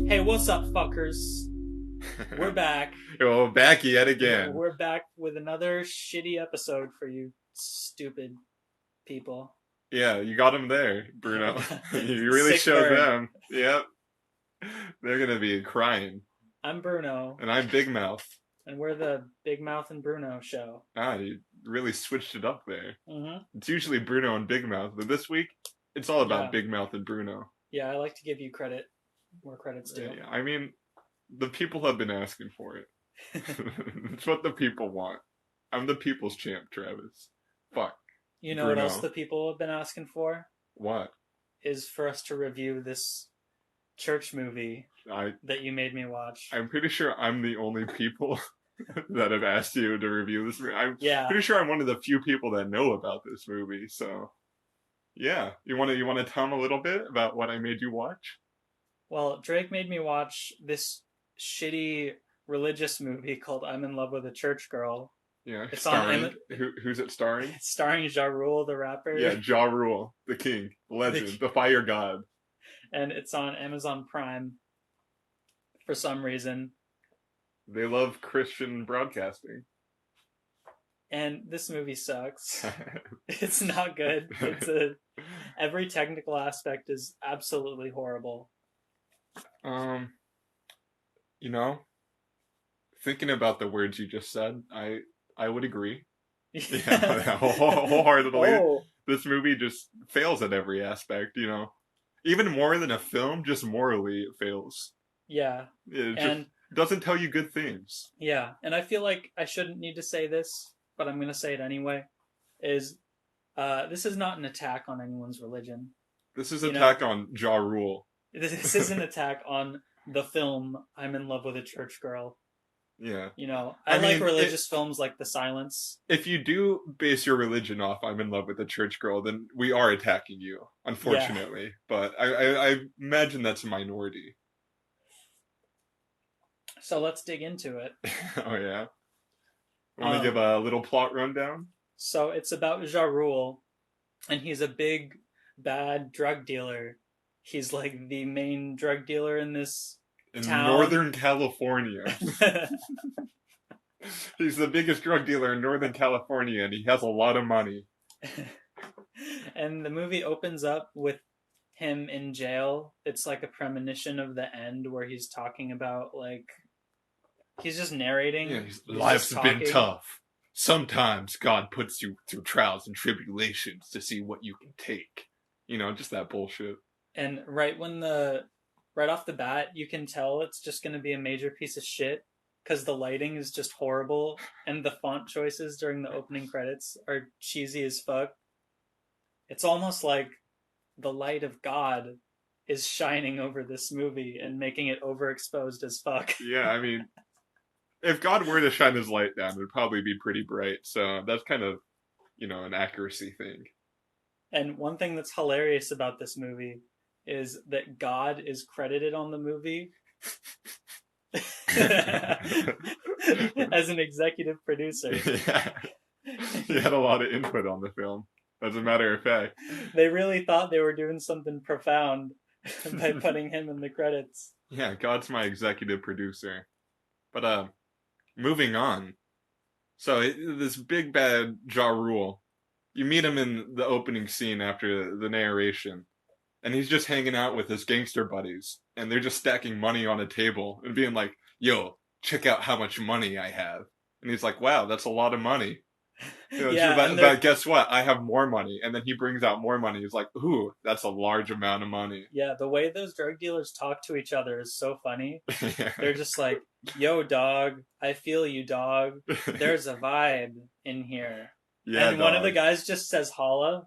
Hey, what's up, fuckers? We're back. Well, back yet again. We're back with another shitty episode for you stupid people. Yeah, you got them there, Bruno. You really Sick showed burn. them. Yep. They're gonna be crying. I'm Bruno, And I'm Big Mouth. and we're the Big Mouth and Bruno show. Ah, you really switched it up there. Mm-hmm. It's usually Bruno and Big Mouth, but this week, it's all about Yeah. Big Mouth and Bruno. Yeah, I like to give you credit where credit's due. Yeah, I mean, the people have been asking for it. It's what the people want. I'm the people's champ, Travis. Fuck. You know Bruno. what else the people have been asking for? What? Is for us to review this church movie that you made me watch. I'm pretty sure I'm the only people that have asked you to review this movie. I'm Yeah. pretty sure I'm one of the few people that know about this movie. So, yeah, you want to tell them a little bit about what I made you watch? Well, Drake made me watch this shitty religious movie called I'm in Love with a Church Girl. Yeah, It's starring. on Who's it starring? It's starring Ja Rule, the rapper. Yeah, Ja Rule, the king, the legend, the fire god. And it's on Amazon Prime for some reason. They love Christian broadcasting. And this movie sucks. It's not good. Every technical aspect is absolutely horrible. You know, thinking about the words you just said, I would agree. Yeah, wholeheartedly. Oh, This movie just fails at every aspect, you know. Even more than a film, just morally it fails. yeah. It And just doesn't tell you good things. yeah, and I feel like I shouldn't need to say this, but I'm going to say it anyway. This is not an attack on anyone's religion. This is You an know, attack on Ja Rule. This is an attack on the film I'm in Love with a Church Girl. Yeah. You know, I I like mean, religious films like The Silence. If you do base your religion off I'm in love with a church girl, then we are attacking you, unfortunately. But I imagine that's a minority. So let's dig into it. Oh, yeah? Want to give a little plot rundown? So it's about Ja Rule, and he's a big, bad drug dealer. He's like the main drug dealer in this In town. Northern California. He's the biggest drug dealer in Northern California, and he has a lot of money. And the movie opens up with him in jail. It's like a premonition of the end where he's talking about, like, he's just narrating. Yeah, He's life's just been talking. tough. Sometimes God puts you through trials and tribulations to see what you can take. You know, just that bullshit. And right off the bat, you can tell it's just going to be a major piece of shit because the lighting is just horrible and the font choices during the opening credits are cheesy as fuck. It's almost like the light of God is shining over this movie and making it overexposed as fuck. Yeah, I mean, if God were to shine his light down, it would probably be pretty bright. So that's kind of, an accuracy thing. And one thing that's hilarious about this movie is that God is credited on the movie as an executive producer. Yeah. He had a lot of input on the film, as a matter of fact. They really thought they were doing something profound by putting him in the credits. Yeah, God's my executive producer. But, moving on. So, this big bad Ja Rule, you meet him in the opening scene after the narration, and he's just hanging out with his gangster buddies, and they're just stacking money on a table and being like, yo, check out how much money I have. And he's like, wow, that's a lot of money. Yeah, but guess what? I have more money. And then he brings out more money. He's like, ooh, that's a large amount of money. Yeah, the way those drug dealers talk to each other is so funny. Yeah. They're just like, yo, dog, I feel you, dog. There's a vibe in here. Yeah, and one of the guys just says holla.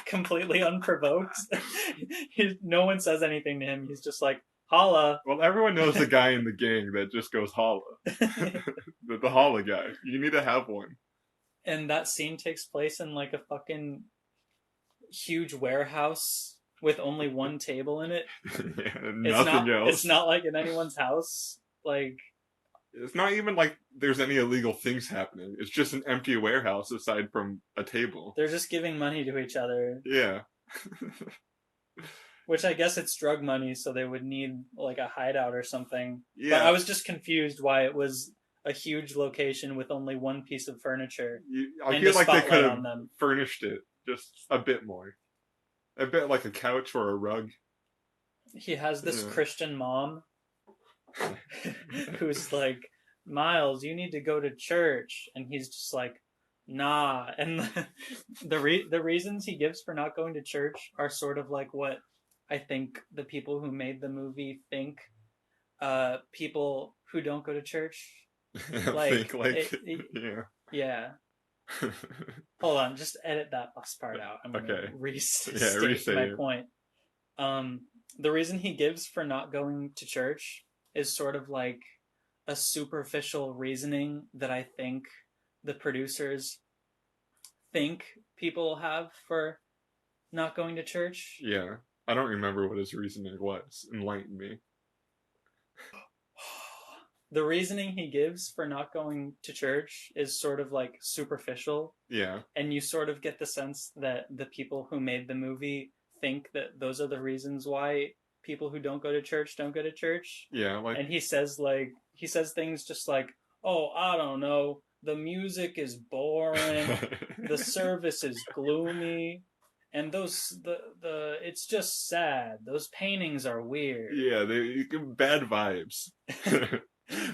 Completely unprovoked. No one says anything to him. He's just like, holla. Well, everyone knows the guy in the gang that just goes holla. the holla guy. You need to have one. And that scene takes place in like a fucking huge warehouse with only one table in it. Yeah, It's nothing not it's else. not like in anyone's house. Like It's not even like there's any illegal things happening. It's just an empty warehouse aside from a table. they're just giving money to each other, Yeah. which I guess it's drug money, so they would need like a hideout or something. But I Yeah. was just confused why it was a huge location with only one piece of furniture I and a feel like they could spotlight have on them. furnished it just a bit more. A bit like a couch or a rug. He has this Yeah. Christian mom who's like, Miles, you need to go to church, and he's just like, nah. And the reasons he gives for not going to church are sort of like what I think the people who made the movie think people who don't go to church I like think like it yeah. yeah. Hold on, just edit that last part out. I'm gonna Okay. Yeah, restate restate my it. point. Um, the reason he gives for not going to church is sort of like a superficial reasoning that I think the producers think people have for not going to church. Yeah. I don't remember what his reasoning was. Enlighten me. The reasoning he gives for not going to church is sort of like superficial, Yeah. and you sort of get the sense that the people who made the movie think that those are the reasons why people who don't go to church don't go to church. Yeah, like And he says things just like, "Oh, I don't know, the music is boring, the service is gloomy, and the it's just sad. Those paintings are weird." yeah, they bad vibes.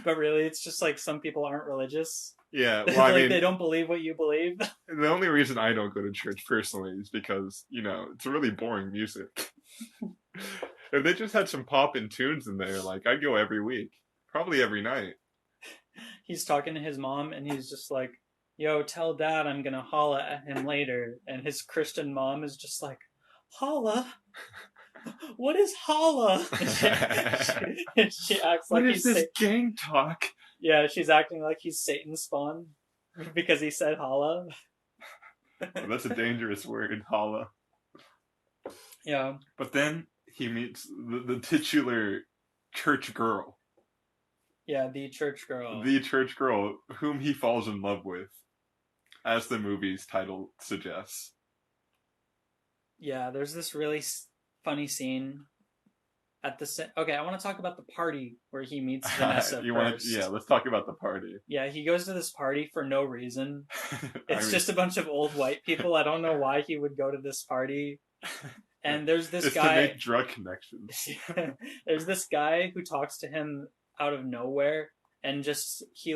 But really, it's just like some people aren't religious. Yeah, well, I Like mean, they don't believe what you believe. the only reason I don't go to church personally is because, it's really boring music. If they just had some poppin' tunes in there, like, I'd go every week. Probably every night. He's talking to his mom, and he's just like, "Yo, tell dad I'm gonna holla at him later." And his Christian mom is just like, "Holla? What is holla?" She acts What like is he's this gang talk? yeah, she's acting like he's Satan's spawn because he said holla. Well, that's a dangerous word, holla. Yeah, But then he meets the titular church girl. yeah, the church girl. The church girl whom he falls in love with, as the movie's title suggests. Yeah, there's this really funny scene at the okay. I want to talk about the party where he meets Vanessa You want to? Yeah, first. let's talk about the party. Yeah, he goes to this party for no reason. I It's mean, just a bunch of old white people. I don't know why he would go to this party. And there's this it's to guy. make drug connections. There's this guy who talks to him out of nowhere, and just he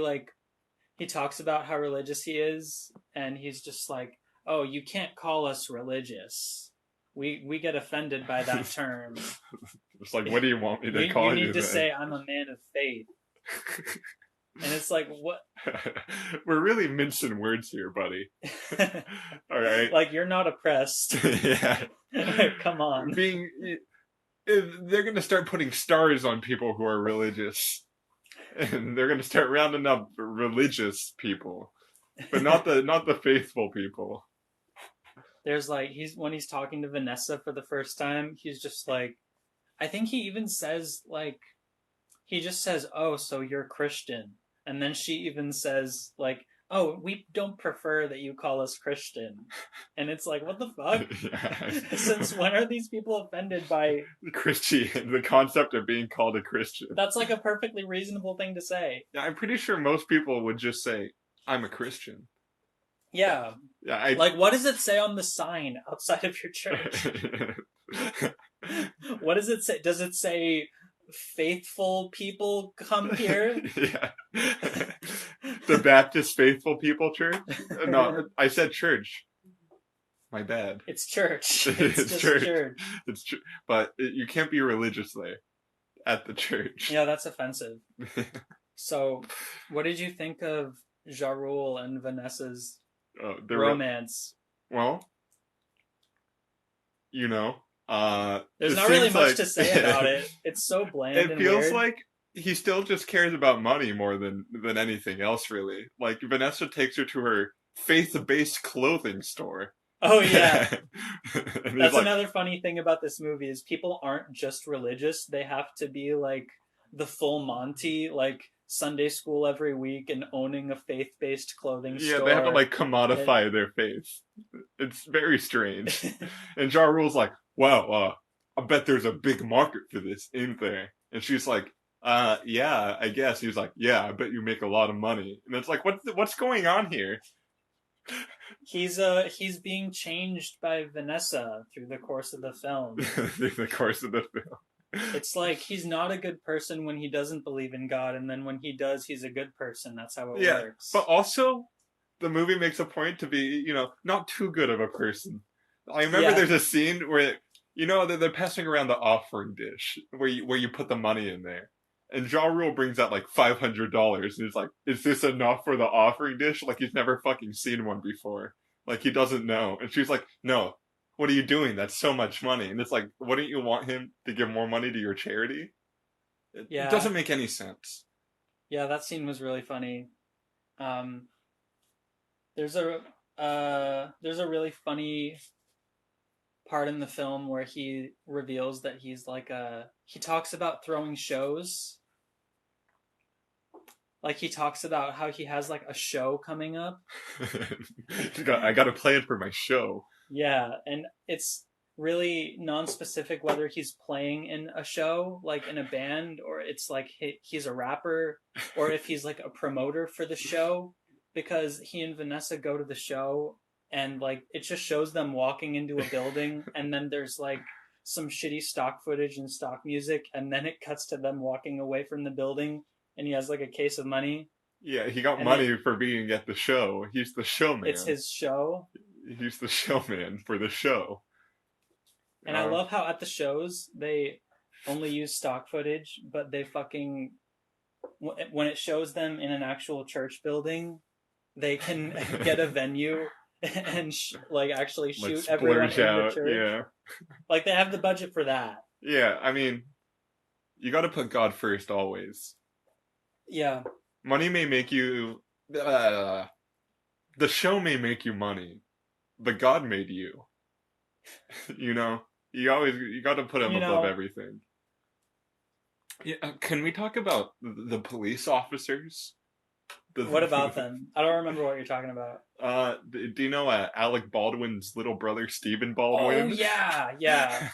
talks about how religious he is, and he's just like, "Oh, you can't call us religious. We get offended by that term. It's like, what do you want me to You call need you to then? say I'm a man of faith." And it's like, what? We're really mincing words here, buddy. All right. Like, you're not oppressed. Yeah. Come on. They're going to start putting stars on people who are religious. And they're going to start rounding up religious people, but not the faithful people. There's like when he's talking to Vanessa for the first time, he's just like, I think he even says like, he just says, "Oh, so you're Christian," and then she even says like, "Oh, we don't prefer that you call us Christian," and it's like, what the fuck? Yeah. Since when are these people offended by Christian? The concept of being called a Christian. That's like a perfectly reasonable thing to say. Yeah, I'm pretty sure most people would just say, "I'm a Christian." Yeah. Yeah, Like, what does it say on the sign outside of your church? What does it say? Does it say faithful people come here? Yeah. The Baptist Faithful People Church? No, I said church. My bad. It's church. It's It's just church. church. It's but you can't be religious there at the church. Yeah, that's offensive. So, what did you think of Ja Rule and Vanessa's romance? Well, There's it not really seems much like, to say about it. It's so bland it and feels weird. like he still just cares about money more than anything else, really. Like, Vanessa takes her to her faith-based clothing store, Oh yeah, And he's that's like, another funny thing about this movie is people aren't just religious. They have to be like the full Monty, like Sunday school every week and owning a faith-based clothing yeah, they have to store. like And commodify their faith. It's very strange. And Ja Rule's like, wow, I bet there's a big market for this, ain't there? And she's like, yeah, I guess. He's like, yeah, I bet you make a lot of money. And it's like, what's going on here? he's being changed by Vanessa through the course of the film. Through the course of the film. It's like he's not a good person when he doesn't believe in God, and then when he does, he's a good person. That's how it Yeah, but works. also the movie makes a point to be, not too good of a person. I remember Yeah, there's a scene where, they're passing around the offering dish where you put the money in there. And Ja Rule brings out like $500 and he's like, is this enough for the offering dish? Like he's never fucking seen one before. Like he doesn't know. And she's like, no, what are you doing? That's so much money. And it's like, wouldn't you want him to give more money to your charity? It yeah, doesn't make any sense. yeah. That scene was really funny. Um, there's there's a really funny part in the film where he reveals that he talks about throwing shows. Like he talks about how he has like a show coming up. I got a plan for my show. Yeah, and it's really non-specific whether he's playing in a show, like in a band, or it's like he's a rapper, or if he's like a promoter for the show, because he and Vanessa go to the show and like it just shows them walking into a building, and then there's like some shitty stock footage and stock music, and then it cuts to them walking away from the building, and he has like a case of money, Yeah, he got and money for being at the show. He's the it's showman. his show. He's the showman for the show. And I Uh, love how at the shows they only use stock footage, but they fucking when it shows them in an actual church building, they can get a venue and like actually like shoot everyone splurge in the out. church. Yeah, Like they have the budget for that. yeah. I mean, you got to put God first always. Yeah. Money may make you. Uh, the show may make you money, but God made you. you know, you got to put him You above know, everything. Yeah, can we talk about the police officers? what The about them? I don't remember what you're talking about. do you know Alec Baldwin's little brother, Stephen Oh Baldwin? yeah, yeah.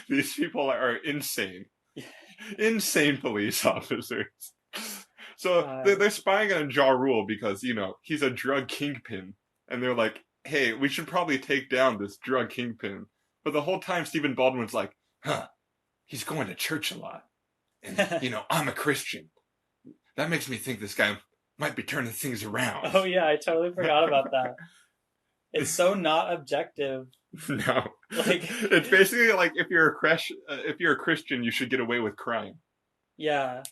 These people are insane, insane police officers. So Uh, they're spying on Ja Rule because he's a drug kingpin, and they're like, "Hey, we should probably take down this drug kingpin." But the whole time, Stephen Baldwin's like, "Huh, he's going to church a lot, and I'm a Christian. That makes me think this guy might be turning things around." oh yeah, I totally forgot about that. It's so not objective. No, Like it's basically like if you're a Christian, you should get away with crime. yeah,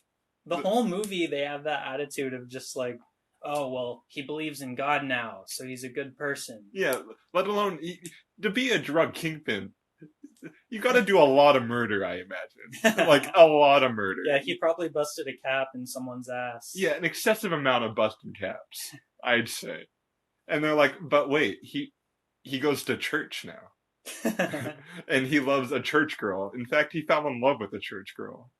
the whole movie they have that attitude of just like, oh well, he believes in God now, so he's a good person. Yeah, let alone to be a drug kingpin, you got to do a lot of murder, I imagine, like a lot of murder. Yeah, he probably busted a cap in someone's ass. Yeah, an excessive amount of busting caps, I'd say. And they're like, but wait, he goes to church now, and he loves a church girl. In fact, he fell in love with a church girl.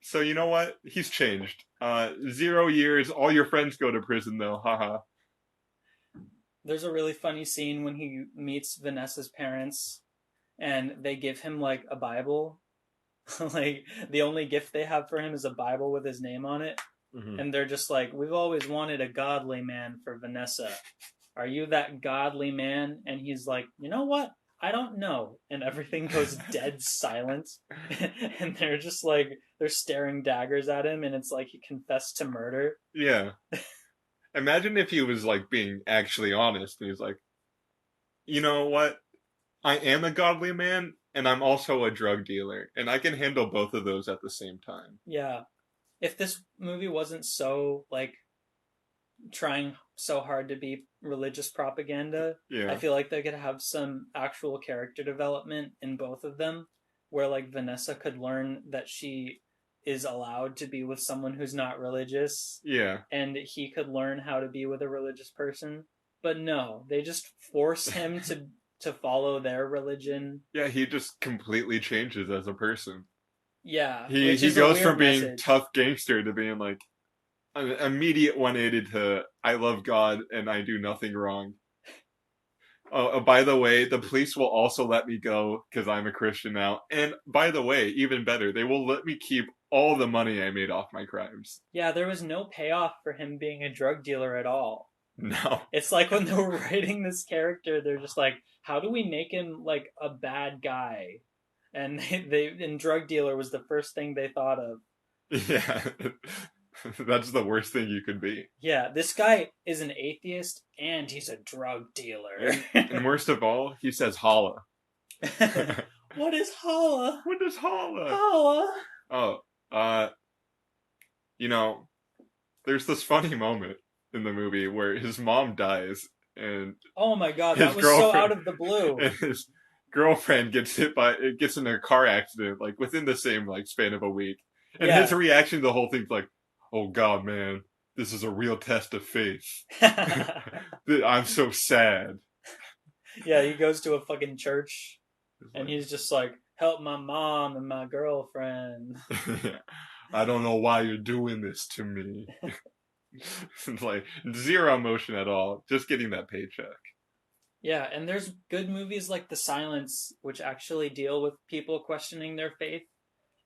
So you know what? He's changed. 0 years. All your friends go to prison, though. Haha. There's a really funny scene when he meets Vanessa's parents and they give him like a Bible. Like the only gift they have for him is a Bible with his name on it. Mm-hmm. And they're just like, we've always wanted a godly man for Vanessa. Are you that godly man? And he's like, you know what? I don't know. And everything goes dead silent. And they're just like, they're staring daggers at him. And it's like he confessed to murder. Yeah. Imagine if he was like being actually honest, and he's like, you know what? I am a godly man, and I'm also a drug dealer, and I can handle both of those at the same time. Yeah. If this movie wasn't so like trying so hard to be religious propaganda, I Yeah. feel like they could have some actual character development in both of them, where like Vanessa could learn that she is allowed to be with someone who's not religious, Yeah. and he could learn how to be with a religious person. But no, they just force him to follow their religion. Yeah, he just completely changes as a person. Yeah, He which he is a goes from weird being message. tough gangster to being like an immediate 180 to I love God and I do nothing wrong. Oh, by the way, the police will also let me go because I'm a Christian now. And by the way, even better, they will let me keep all the money I made off my crimes. Yeah, there was no payoff for him being a drug dealer at all. No. It's like when they were writing this character, they're just like, how do we make him like a bad guy? And they and drug dealer was the first thing they thought of. Yeah. That's the worst thing you could be. Yeah, this guy is an atheist and he's a drug dealer. And worst of all, he says holla. What is holla? What is holla? Holla? Oh, uh, you know, there's this funny moment in the movie where his mom dies and Oh my god, his that was so out girlfriend of the blue. and his girlfriend gets in a car accident like within the same like span of a week. And his Yeah. reaction to the whole thing's like, "Oh God, man, this is a real test of faith. I'm so sad." Yeah, he goes to a fucking church and he's just like, help my mom and my girlfriend. Yeah. I don't know why you're doing this to me. Like zero emotion at all, just getting that paycheck. Yeah, and there's good movies like The Silence, which actually deal with people questioning their faith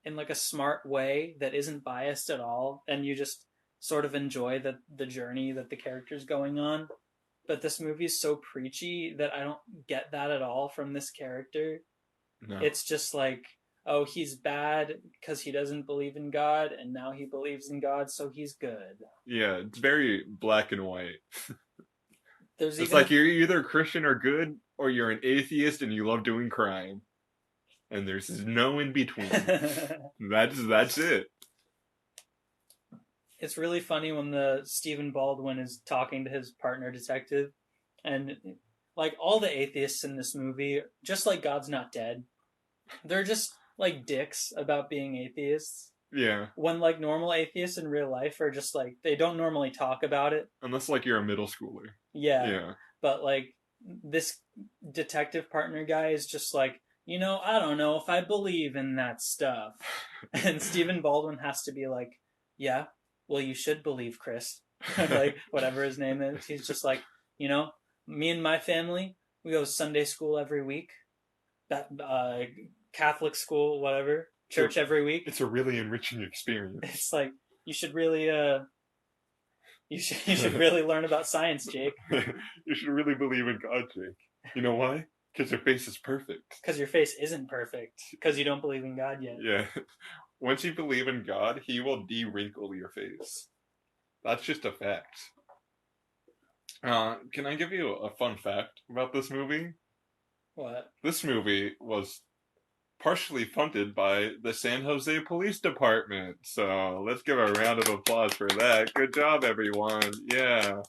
in like a smart way that isn't biased at all, and you just sort of enjoy the journey that the character's going on. But this movie is so preachy that I don't get that at all from this character. No. It's just like, oh, he's bad because he doesn't believe in God, and now he believes in God, so he's good. Yeah, it's very black and white. There's It's even like a you're either Christian or good, or you're an atheist and you love doing crime. And there's no in between. That's it. it's really funny when the Stephen Baldwin is talking to his partner detective, and like all the atheists in this movie, just like God's Not Dead, they're just like dicks about being atheists. Yeah. When like normal atheists in real life are just like they don't normally talk about it. Unless like you're a middle schooler. Yeah, Yeah. but like this detective partner guy is just like, I don't know if I believe in that stuff. And Stephen Baldwin has to be like, yeah, well, you should believe, Chris. Like, whatever his name is. He's just like, me and my family, we go to Sunday school every week, that Catholic school, whatever, church every week. It's a really enriching experience. It's like, you should really, you should really learn about science, Jake. You should really believe in God, Jake. You know why? Because your face is perfect. Because your face isn't perfect. Because you don't believe in God yet. Yeah. Once you believe in God, He will de-wrinkle your face. That's just a fact. Can I give you a fun fact about this movie? What? This movie was partially funded by the San Jose Police Department. So let's give a round of applause for that. Good job, everyone. Yeah.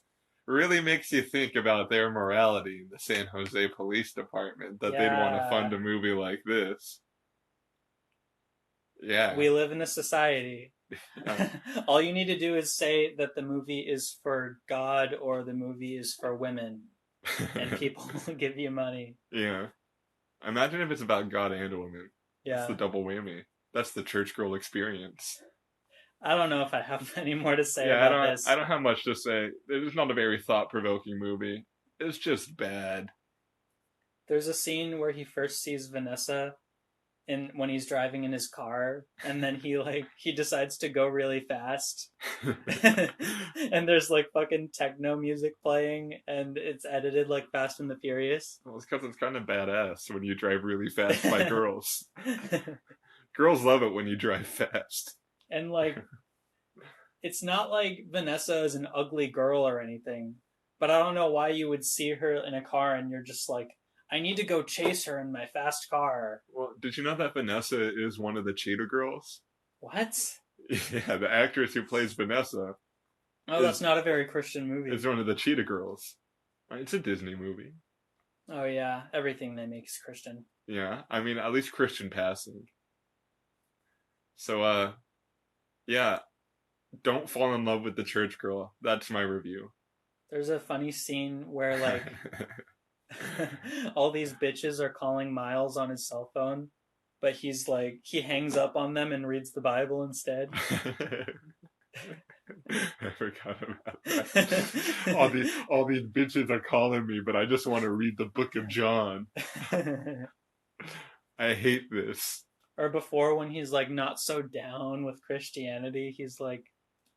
Really makes you think about their morality, the San Jose Police Department, that they'd want to fund Yeah. a movie like this. Yeah. We live in a society. Uh, All you need to do is say that the movie is for God or the movie is for women, and people will give you money. Yeah. Imagine if it's about God and women. That's the Yeah. double whammy. That's the church girl experience. I don't know if I have any more to say Yeah, about I this. don't have much to say. It's not a very thought provoking movie. It's just bad. There's a scene where he first sees Vanessa in when he's driving in his car, and then he decides to go really fast. And there's like fucking techno music playing, and it's edited like Fast and the Furious. Well, it's because it's kind of badass when you drive really fast by girls. Girls love it when you drive fast. And like it's not like Vanessa is an ugly girl or anything, but I don't know why you would see her in a car and you're just like, I need to go chase her in my fast car. Well, did you know that Vanessa is one of the Cheetah Girls? What? Yeah, the actress who plays Vanessa Oh, that's not a very Christian movie. is one of the Cheetah Girls. It's a Disney movie. Oh yeah, everything they make is Christian. Yeah, I mean, at least Christian passing. So, yeah, don't fall in love with the church girl. That's my review. There's a funny scene where like all these bitches are calling Miles on his cell phone, but he's like he hangs up on them and reads the Bible instead. I forgot about that. All these bitches are calling me, but I just want to read the Book of John. I hate this. Or before when he's like not so down with Christianity, he's like,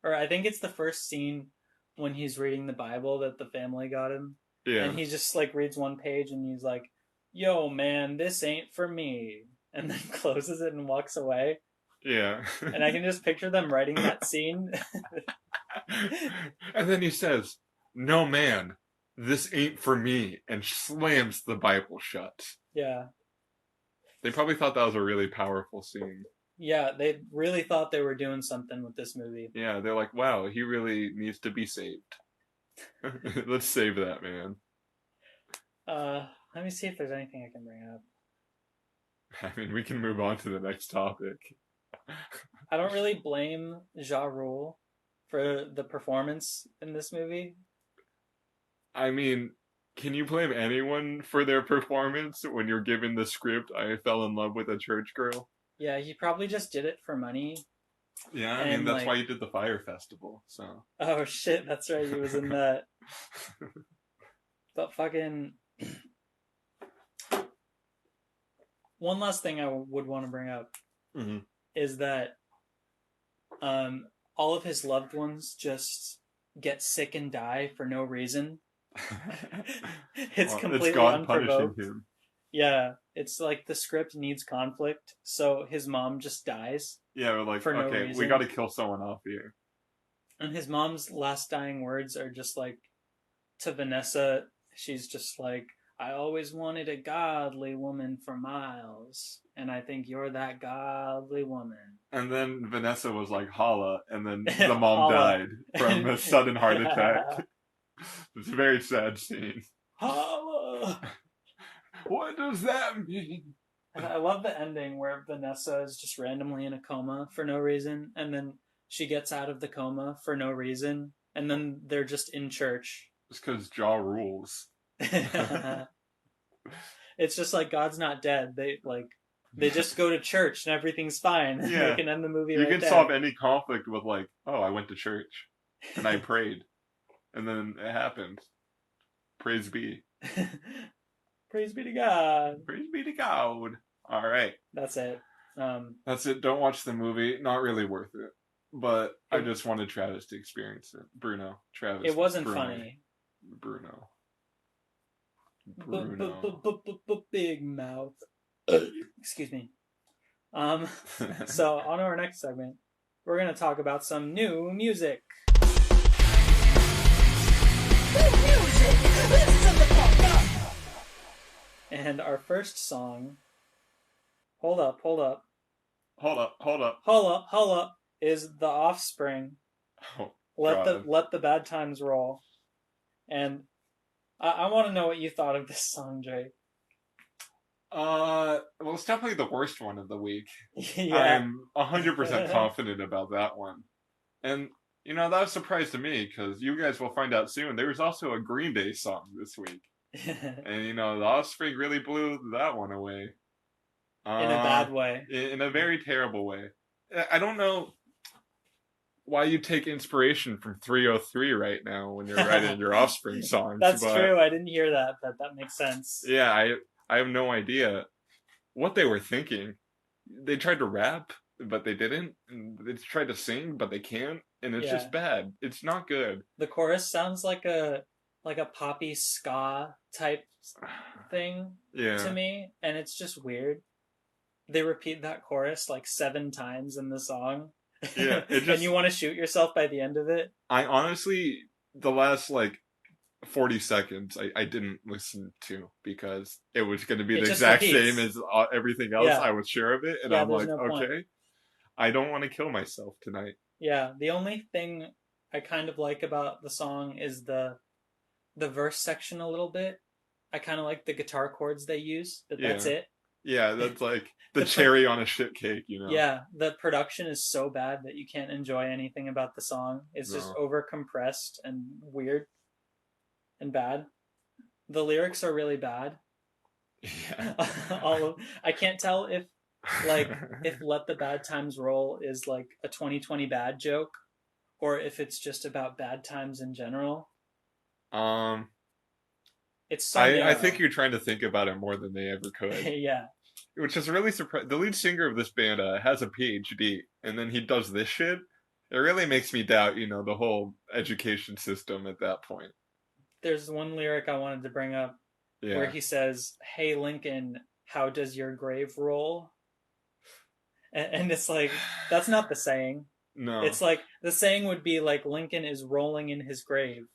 or I think it's the first scene when he's reading the Bible that the family got him, and Yeah, he just like reads one page and he's like, "Yo, man, this ain't for me," and then closes it and walks away. yeah. And I can just picture them writing that scene. And then he says, "No, man, this ain't for me," and slams the Bible shut. Yeah, They probably thought that was a really powerful scene. yeah, they really thought they were doing something with this movie. Yeah, they're like, wow, he really needs to be saved. Let's save that man. Let me see if there's anything I can bring up. I mean, we can move on to the next topic. I don't really blame Ja Rule for the performance in this movie. I mean, can you blame anyone for their performance when you're given the script, I fell in love with a church girl? Yeah, he probably just did it for money. Yeah, I mean, And that's why like, you did the Fire Festival, so. oh shit, that's right, he was in that. But fucking, one last thing I would want to bring up Mhm. is that all of his loved ones just get sick and die for no reason. It's Well, completely it's God punishing unprovoked. him. Yeah, it's like the script needs conflict, so his mom just dies Yeah, we're like, for no okay, we reason. gotta kill someone off here. And his mom's last dying words are just like to Vanessa, she's just like, I always wanted a godly woman for Miles, and I think you're that godly woman. And then Vanessa was like, holla, and then the mom Holla. died from a sudden heart attack. Yeah. It's a very sad scene. Holla. What does that mean? And I love the ending where Vanessa is just randomly in a coma for no reason, and then she gets out of the coma for no reason, and then they're just in church. It's because Ja rules. It's just like God's not dead. They just go to church and everything's fine. Yeah. They can end the movie You right can there. solve any conflict with like, oh, I went to church and I prayed, and then it happened. Praise be. Praise be to God. Praise be to God. All right. That's it. That's it. Don't watch the movie. Not really worth it. But I just wanted Travis to experience it. Bruno. Travis. It wasn't Bruno. funny. Bruno. Big Mouth. Excuse me. So on our next segment, we're gonna talk about some new music. And our first song, hold up, is The Offspring. Oh, Let the bad times roll. And I want to know what you thought of this song, Jay. well, it's definitely the worst one of the week. Yeah. I'm 100% confident about that one. And, you know, that was a surprise to me, because you guys will find out soon. There was also a Green Day song this week. And, you know, The Offspring really blew that one away. In a bad way. In a very terrible way. I don't know why you take inspiration from 303 right now when you're writing your Offspring songs. That's true. I didn't hear that, but that makes sense. Yeah, I have no idea what they were thinking. They tried to rap, but they didn't. And they tried to sing, but they can't. And it's just bad. It's not good. The chorus sounds like a poppy ska type thing to me, and it's just weird. They repeat that chorus like 7 times in the song. Yeah, and you want to shoot yourself by the end of it. I honestly, the last like 40 seconds, I didn't listen to, because it was going to be the exact same as everything else. I was sure of it, and I'm like, okay, I don't want to kill myself tonight. Yeah, the only thing I kind of like about the song is the verse section a little bit. I kind of like the guitar chords they use, but that's it. Yeah, that's like the cherry on a shit cake, you know? Yeah, the production is so bad that you can't enjoy anything about the song. It's just over compressed and weird. and bad. The lyrics are really bad. Yeah. All of I can't tell if Let the Bad Times Roll is like a 2020 bad joke or if it's just about bad times in general. um, It's so I think narrow. you're trying to think about it more than they ever could, Yeah, which is really surprising. The lead singer of this band has a PhD, and then he does this shit. It really makes me doubt, the whole education system at that point. there's one lyric I wanted to bring up where Yeah. he says, "Hey Lincoln, how does your grave roll?" And it's like that's not the saying. No. It's like the saying would be like Lincoln is rolling in his grave,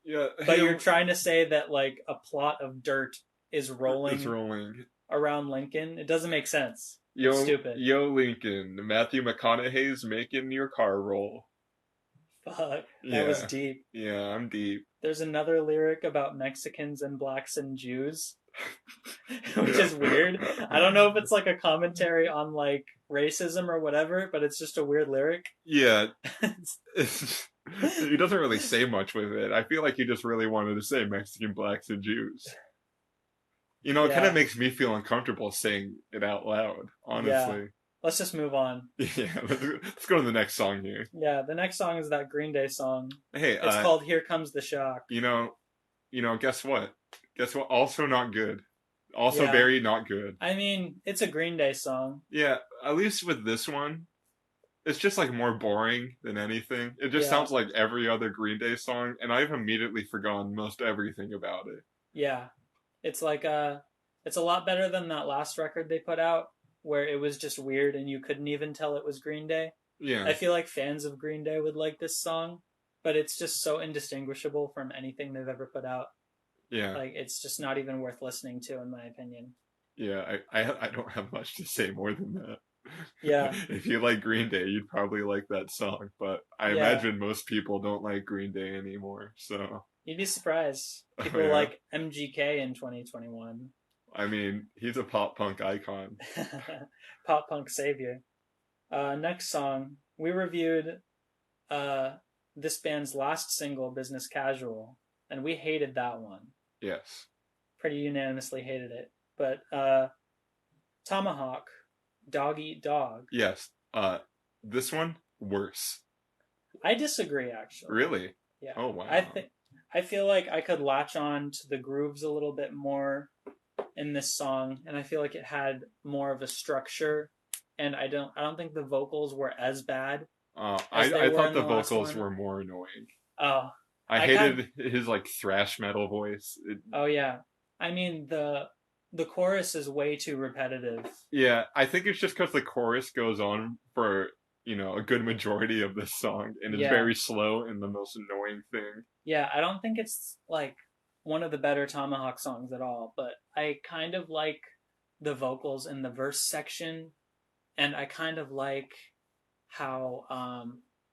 Yeah. but Hey, you're trying to say that like a plot of dirt is it's rolling rolling. around Lincoln. It doesn't make sense. It's Yo, stupid. yo, Lincoln. Matthew McConaughey's making your car roll. Fuck, that was Yeah. deep. Yeah, I'm deep. There's another lyric about Mexicans and blacks and Jews, which Yeah. is weird. I don't know if it's like a commentary on like racism or whatever, but it's just a weird lyric. Yeah. He doesn't really say much with it. I feel like he just really wanted to say Mexican blacks and Jews. It kind of Yeah, makes me feel uncomfortable saying it out loud, yeah. honestly. Let's just move on. Yeah, let's go to the next song here. Yeah, the next song is that Green Day song. Hey, It's called Here Comes the Shock. you know, guess what? Guess what? Also not good. Also Yeah. very not good. I mean, it's a Green Day song. Yeah, at least with this one, it's just like more boring than anything. It just Yeah. sounds like every other Green Day song, and I've immediately forgotten most everything about it. Yeah. It's like it's a lot better than that last record they put out where it was just weird and you couldn't even tell it was Green Day. Yeah, I feel like fans of Green Day would like this song, but it's just so indistinguishable from anything they've ever put out. yeah, Like it's just not even worth listening to in my opinion. yeah. I don't have much to say more than that. Yeah. If you like Green Day, you'd probably like that song, but I Yeah. imagine most people don't like Green Day anymore. So, You'd be surprised. People yeah. like MGK in 2021. I mean, he's a pop punk icon. Pop punk savior. Next song, we reviewed uh, this band's last single, Business Casual, and we hated that one. Yes. Pretty unanimously hated it. But Tomahawk, Dog Eat Dog, Yes. This one worse. I disagree actually. Really? Yeah. Oh I wow. think I feel like I could latch on to the grooves a little bit more in this song, and I feel like it had more of a structure. And I don't think the vocals were as bad as they I were thought in the the last vocals one. were more annoying. Oh, I I kind hated his like thrash metal voice. oh yeah. I mean the chorus is way too repetitive. Yeah, I think it's just because the chorus goes on for a good majority of this song, and it's Yeah. very slow and the most annoying thing. Yeah, I don't think it's like one of the better Tomahawk songs at all, but I kind of like the vocals in the verse section and I kind of like how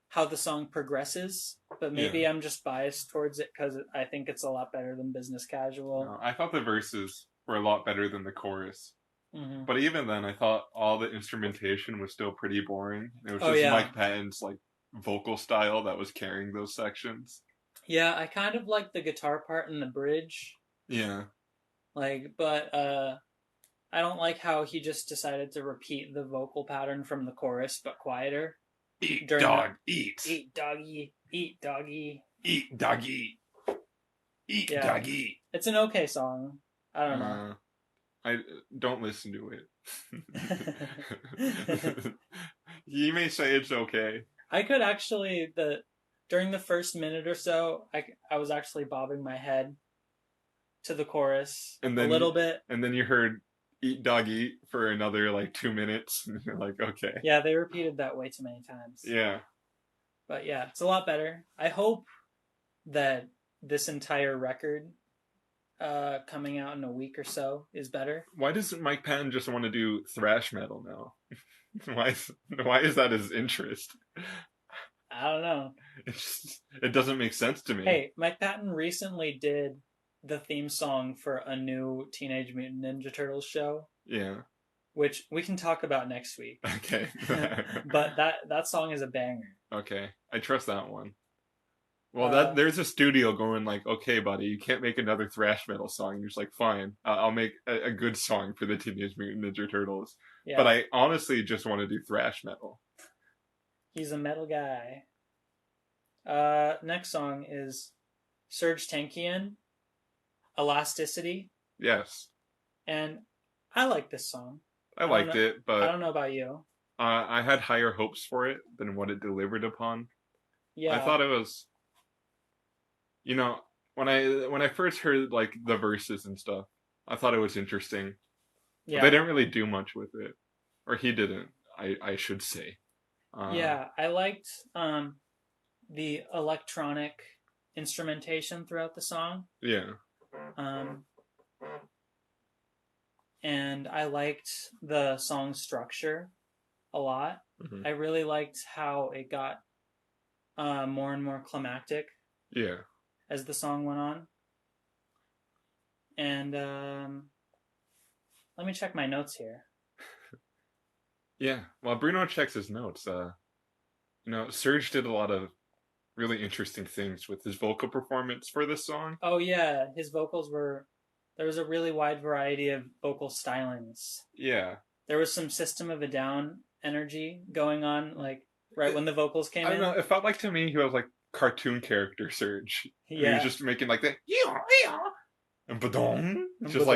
how the song progresses, but Yeah. maybe I'm just biased towards it cuz I think it's a lot better than Business Casual. No, I thought the verses were a lot better than the chorus. Hmm. But even then, I thought all the instrumentation was still pretty boring. It was Oh just yeah. Mike Patton's like vocal style that was carrying those sections. Yeah, I kind of like the guitar part in the bridge. Yeah. Like, but I don't like how he just decided to repeat the vocal pattern from the chorus, but quieter Eat during the dog, eat. eat doggy. Eat doggy. Eat Yeah, doggy. it's an okay song. I don't know. Uh, I don't listen to it. You may say it's okay. I could actually during the first minute or so, I was actually bobbing my head to the chorus And a then little bit. you heard eat dog eat for another like 2 minutes. And you're like, okay. Yeah, they repeated that way too many times. Yeah. But yeah, it's a lot better. I hope that this entire record coming out in a week or so is better. Why doesn't Mike Patton just want to do thrash metal now? Why is that his interest? I don't know. It doesn't make sense to me. Hey, Mike Patton recently did the theme song for a new Teenage Mutant Ninja Turtles show, Yeah. which we can talk about next week. Okay. But that song is a banger. Okay. I trust that one. Well, that there's a studio going like, okay, buddy, you can't make another thrash metal song. You're just like, fine, I'll make a good song for the Teenage Mutant Ninja Turtles. But Yeah, I honestly just want to do thrash metal. he's a metal guy. Next song is Serge Tankian, Elasticity, Yes, and I like this song. I I don't liked know. it, I but don't know about you. I had higher hopes for it than what it delivered upon. I Yeah, thought it was, you know, when I first heard like the verses and stuff, I thought it was interesting, but they yeah, didn't really do much with it, or he didn't. I should say. Uh, yeah. I liked the electronic instrumentation throughout the song. yeah. Um, and I liked the song structure a lot. Hmm. I really liked how it got more and more climactic Yeah. as the song went on. And let me check my notes here. Yeah. While Bruno checks his notes, Serge did a lot of really interesting things with his vocal performance for this song. Oh yeah, his vocals were. There was a really wide variety of vocal stylings. Yeah. There was some System of a Down energy going on, like right when the vocals came I don't in. know. It felt like to me he was like cartoon character Surge. And he was Yeah, just making like that yeah and badong, just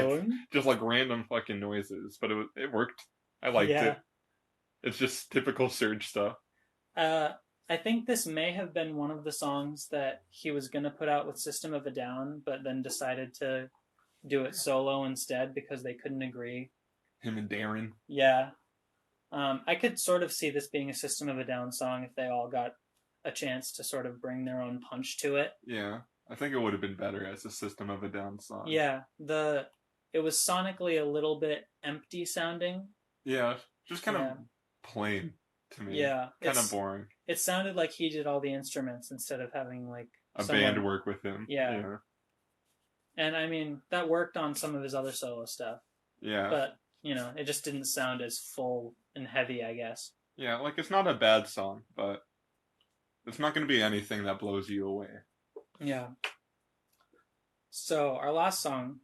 like random fucking noises. But it worked. I liked yeah. it. It's just typical Surge stuff. Uh, I think this may have been one of the songs that he was gonna put out with System of a Down, but then decided to do it solo instead because they couldn't agree. Him and Darren. Yeah, I could sort of see this being a System of a Down song if they all got a chance to sort of bring their own punch to it. Yeah. I think it would have been better as a System of a Down song. Yeah, it was sonically a little bit empty sounding. Yeah. Just kind of Yeah, plain to me. yeah. Kind of boring. It sounded like he did all the instruments instead of having like A someone. band work with him. Yeah, Yeah. and I mean that worked on some of his other solo stuff, Yeah. but it just didn't sound as full and heavy, I guess. Yeah, like it's not a bad song, but it's not going to be anything that blows you away. Yeah. So our last song,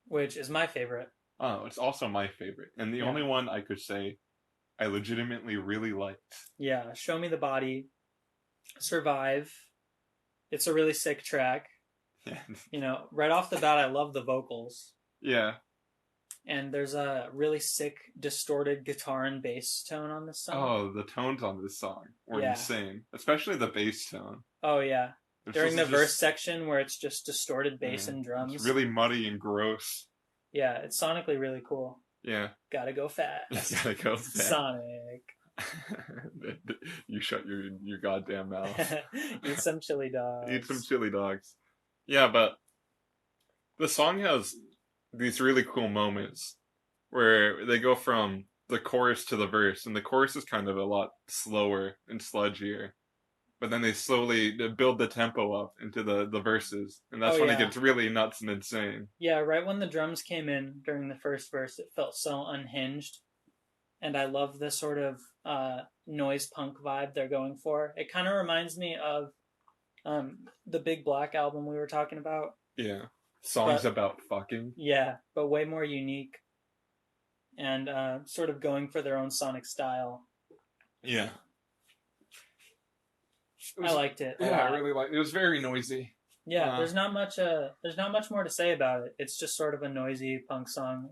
which is my favorite. Oh, it's also my favorite, and the Yeah. only one I could say I legitimately really liked. Yeah, Show Me the Body, Survive. It's a really sick track. Yeah. Right off the bat, I love the vocals. Yeah. And there's a really sick distorted guitar and bass tone on this song. Oh, the tones on this song were Yeah. insane, especially the bass tone. Oh yeah. It's During the just- verse section where it's just distorted bass and drums. It's really muddy and gross. Yeah, it's sonically really cool. Yeah. Gotta go fast. Gotta go fast. Sonic. You shut your goddamn mouth. Eat some chili dogs. Eat some chili dogs. Yeah, but the song has these really cool moments where they go from the chorus to the verse, and the chorus is kind of a lot slower and sludgier. But then they slowly build the tempo up into the verses, and that's when it gets really nuts and insane. Yeah, right when the drums came in during the first verse, it felt so unhinged. And I love the sort of noise punk vibe they're going for. It kind of reminds me of the Big Black album we were talking about. Yeah. Songs about fucking. Yeah, but way more unique. And sort of going for their own sonic style. Yeah. I liked it. Yeah, I really liked it. It was very noisy. Yeah, there's not much more to say about it. It's just sort of a noisy punk song.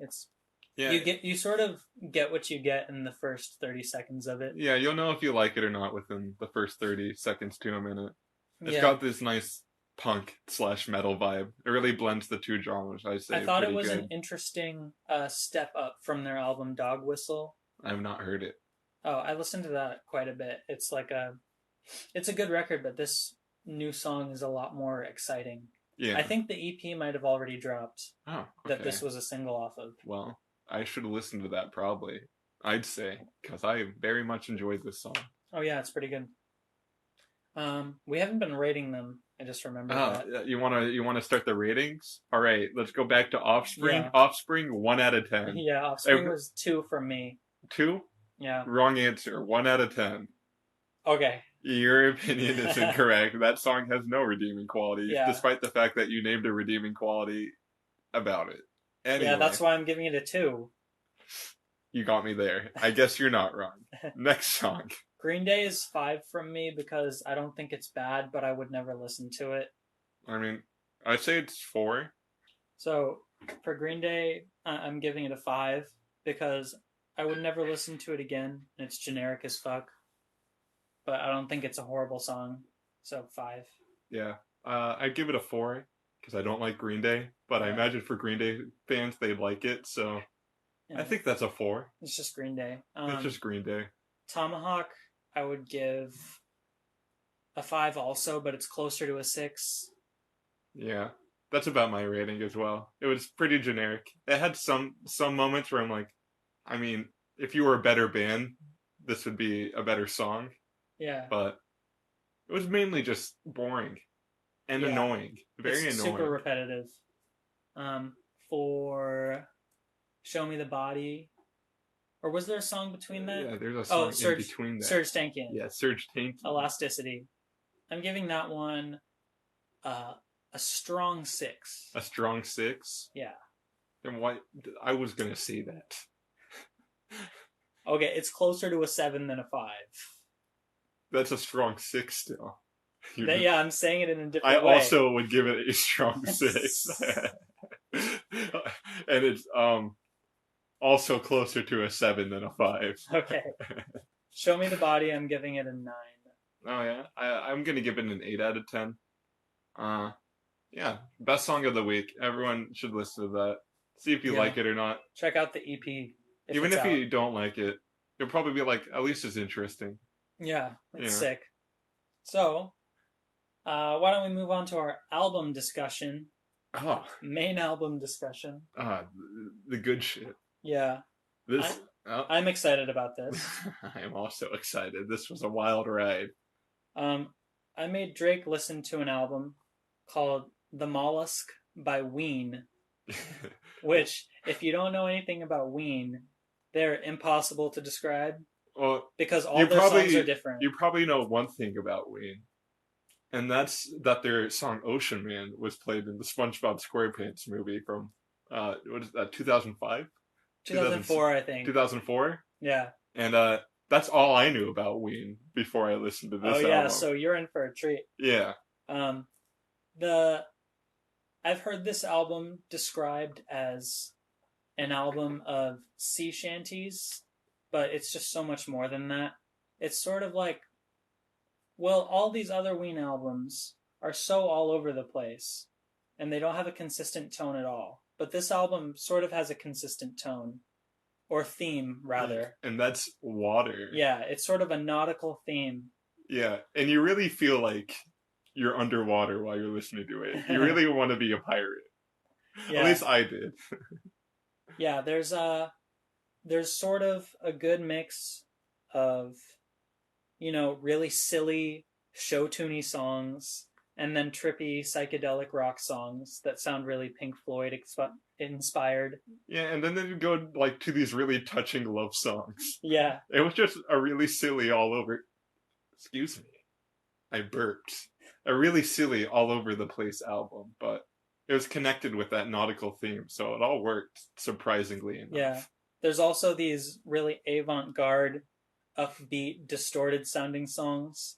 You sort of get what you get in the first 30 seconds of it. Yeah, you'll know if you like it or not within the first 30 seconds to a minute. It's got this nice punk / metal vibe. It really blends the two genres, I say. I thought it was an interesting step up from their album Dog Whistle. I've not heard it. Oh, I listened to that quite a bit. It's a good record, but this new song is a lot more exciting. Yeah. I think the EP might have already dropped. Oh, okay. That this was a single off of. Well, I should listen to that probably. I'd say, because I very much enjoyed this song. Oh yeah, it's pretty good. We haven't been rating them. I just remembered that. You wanna start the ratings? All right, let's go back to Offspring. Yeah. Offspring, 1 out of 10. Yeah, Offspring was 2 from me. 2? Yeah. Wrong answer. 1 out of 10. Okay. Your opinion is incorrect. That song has no redeeming qualities, Yeah. despite the fact that you named a redeeming quality about it. Yeah, Anyway, that's why I'm giving it a 2. you got me there. I guess you're not wrong. Next song. Green Day is 5 from me because I don't think it's bad, but I would never listen to it. I mean, I'd say it's 4. So for Green Day, I'm giving it a 5 because I would never listen to it again, and it's generic as fuck. But I don't think it's a horrible song, so 5. Yeah. I'd give it a 4 because I don't like Green Day, but I Yeah. imagine for Green Day fans, they'd like it, so I Yeah, think that's a 4. it's just Green Day. It's just Green Day. Tomahawk, I would give a 5 also, but it's closer to a 6. Yeah. That's about my rating as well. It was pretty generic. It had some moments where I'm like, I mean, if you were a better band, this would be a better song, Yeah, but it was mainly just boring and yeah, annoying. Very it's super annoying. repetitive. For Show Me the Body, or was there a song between that? Yeah, there's a Oh, song in between that. Serge Tankian, Yeah, Serge Tankian. Elasticity. I'm giving that one uh, a strong 6. A strong 6. Yeah. Then why? I was gonna say that. Okay, it's closer to a 7 than a 5. That's a strong 6 still. Yeah, I'm saying it in a I different way. also would give it a strong 6. And it's also closer to a 7 than a 5. Okay. Show Me the Body, I'm giving it a 9. Oh yeah, I'm gonna give it an 8 out of 10. Yeah, best song of the week. Everyone should listen to that. See if you Yeah. like it or not. Check out the EP. Even if you don't like it, you'll probably be like, at least it's interesting. Yeah, it's Yeah. sick. So, why don't we move on to our album discussion? Oh, Main album discussion. the good shit. Yeah, This. I'm excited about this. I am also excited. This was a wild ride. I made Drake listen to an album called The Mollusk by Ween, which, if you don't know anything about Ween, they're impossible to describe Well, because all their songs are different. You probably know one thing about Ween, and that's that their song "Ocean Man" was played in the SpongeBob SquarePants movie from what is that, 2005? 2004, I think. 2004? Yeah. And that's all I knew about Ween before I listened to this Oh yeah, album. so you're in for a treat. Yeah. I've heard this album described as an album of sea shanties, but it's just so much more than that. It's sort of like, well, all these other Ween albums are so all over the place, and they don't have a consistent tone at all. But this album sort of has a consistent tone, or theme, rather. And that's water. Yeah, it's sort of a nautical theme. Yeah, and you really feel like you're underwater while you're listening to it. You really want to be a pirate. Yeah. At least I did. Yeah, there's sort of a good mix of, really silly show-tuney songs and then trippy psychedelic rock songs that sound really Pink Floyd inspired. Yeah, and then they go like to these really touching love songs. Yeah. It was just a really silly all over. Excuse me. I burped. A really silly all over the place album, but it was connected with that nautical theme, so it all worked surprisingly enough. Yeah. There's also these really avant-garde, upbeat, distorted sounding songs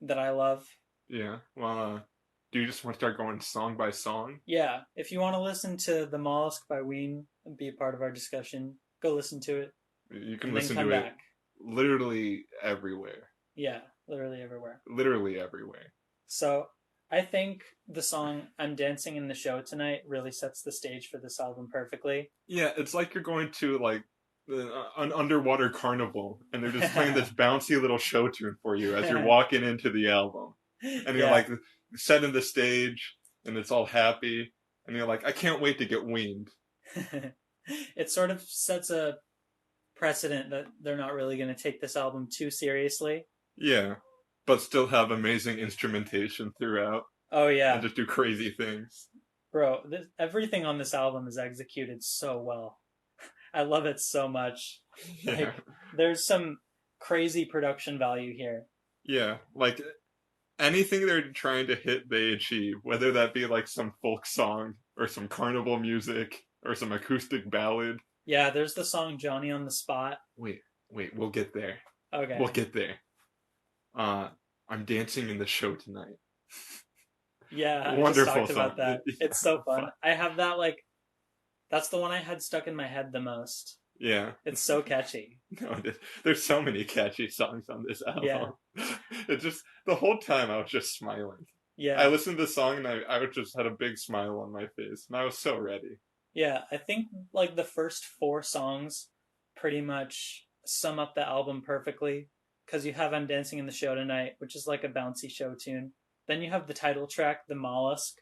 that I love. Yeah. Well, do you just want to start going song by song? Yeah. If you want to listen to The Mollusk by Ween and be a part of our discussion, go listen to it. You can listen to it literally everywhere. Yeah, literally everywhere. Literally everywhere. So I think the song I'm Dancing in the Show Tonight really sets the stage for this album perfectly. Yeah, it's like you're going to like an underwater carnival and they're just playing this bouncy little show tune for you as you're walking into the album. And you're like setting the stage and it's all happy and you're like, I can't wait to get weaned. It sort of sets a precedent that they're not really going to take this album too seriously. Yeah, but still have amazing instrumentation throughout. Oh yeah. And just do crazy things. Bro, everything on this album is executed so well. I love it so much. Yeah. Like, there's some crazy production value here. Yeah, like anything they're trying to hit, they achieve. Whether that be like some folk song or some carnival music or some acoustic ballad. Yeah, there's the song Johnny on the Spot. Wait, wait, we'll get there. We'll Okay. get there. Uh, I'm dancing in the show tonight. Yeah, I just Wonderful talked song. about that. It's so fun. I have that like that's the one I had stuck in my head the most. Yeah. It's so catchy. No, there's so many catchy songs on this Yeah. album. It just the whole time I was just smiling. I Yeah. listened to the song and I just had a big smile on my face and I was so ready. Yeah, I think like the first four songs pretty much sum up the album perfectly because you have I'm Dancing in the Show Tonight, which is like a bouncy show tune. Then you have the title track, The Mollusk,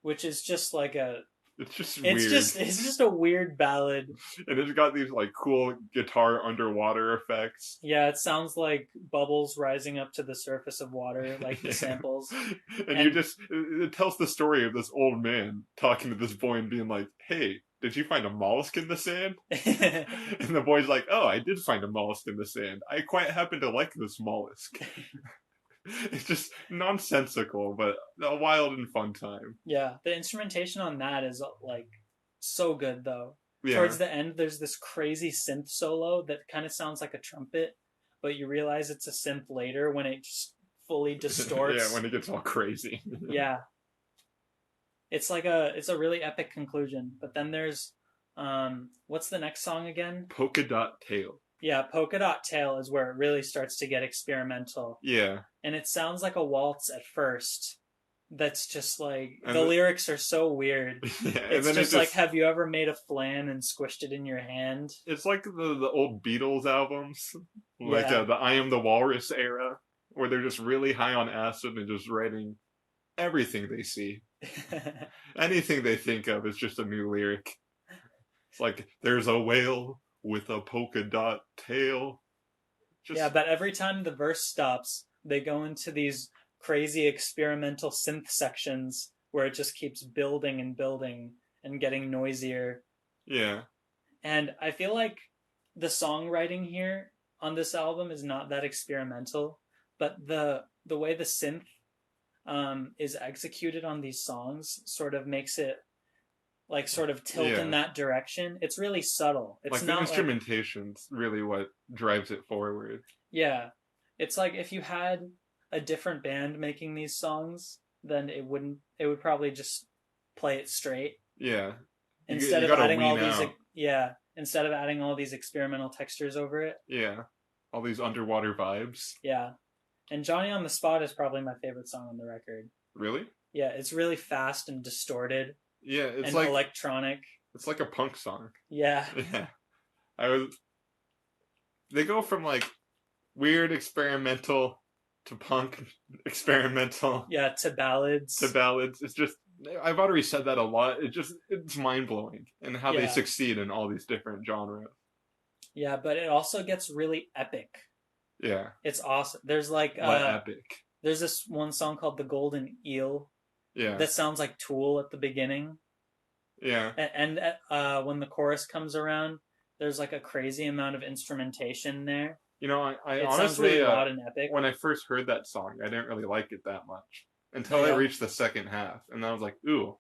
which is just like a It's just weird. it's just a weird ballad. And it's got these like cool guitar underwater effects. Yeah, it sounds like bubbles rising up to the surface of water, like the Yeah. samples. And you And just it tells the story of this old man talking to this boy and being like, "Hey, did you find a mollusk in the sand?" And the boy's like, "Oh, I did find a mollusk in the sand. I quite happen to like this mollusk." It's just nonsensical, but a wild and fun time. yeah, the instrumentation on that is like so good though. Yeah. Towards the end, there's this crazy synth solo that kind of sounds like a trumpet, but you realize it's a synth later when it just fully Yeah, distorts. when it gets all crazy. Yeah, it's a really epic conclusion. But then there's what's the next song again? Polka Dot Tail. Yeah, Polka Dot Tail is where it really starts to get experimental. Yeah. And it sounds like a waltz at first. That's just like And the lyrics are so weird. yeah, and It's then just like, have you ever made a flan and squished it in your hand? it's like the old Beatles albums, like Yeah. the I Am the Walrus era, where they're just really high on acid and just writing everything they see. Anything they think of is just a new lyric. It's like there's a whale with a polka dot tail. Just Yeah, but every time the verse stops, they go into these crazy experimental synth sections where it just keeps building and building and getting noisier. yeah, And I feel like the songwriting here on this album is not that experimental, but the way the synth is executed on these songs sort of makes it like sort of tilt in yeah. that direction. It's really subtle. It's Like the not like instrumentation's really what drives it forward. yeah. It's like if you had a different band making these songs, then it would probably just play it straight Yeah, instead you of gotta adding all wean these out. yeah, instead of adding all these experimental textures over it. Yeah, all these underwater vibes. Yeah. And Johnny on the Spot is probably my favorite song on the record. Really? Yeah, it's really fast and distorted Yeah, and electronic. it's like a punk song. Yeah. Yeah, I was. They go from like weird experimental to punk experimental Yeah, to ballads. to ballads. It's just I've already said that a lot. It's mind blowing and how they Yeah. succeed in all these different genres. Yeah, but it also gets really epic. Yeah, It's awesome. There's like what epic. there's this one song called The Golden Eel Yeah, that sounds like Tool at the beginning. yeah. And when the chorus comes around, there's like a crazy amount of instrumentation there. You know, I It sounds honestly, really loud and epic. when I first heard that song, I didn't really like it that much until Oh, I yeah. reached the second half, and I was like, ooh,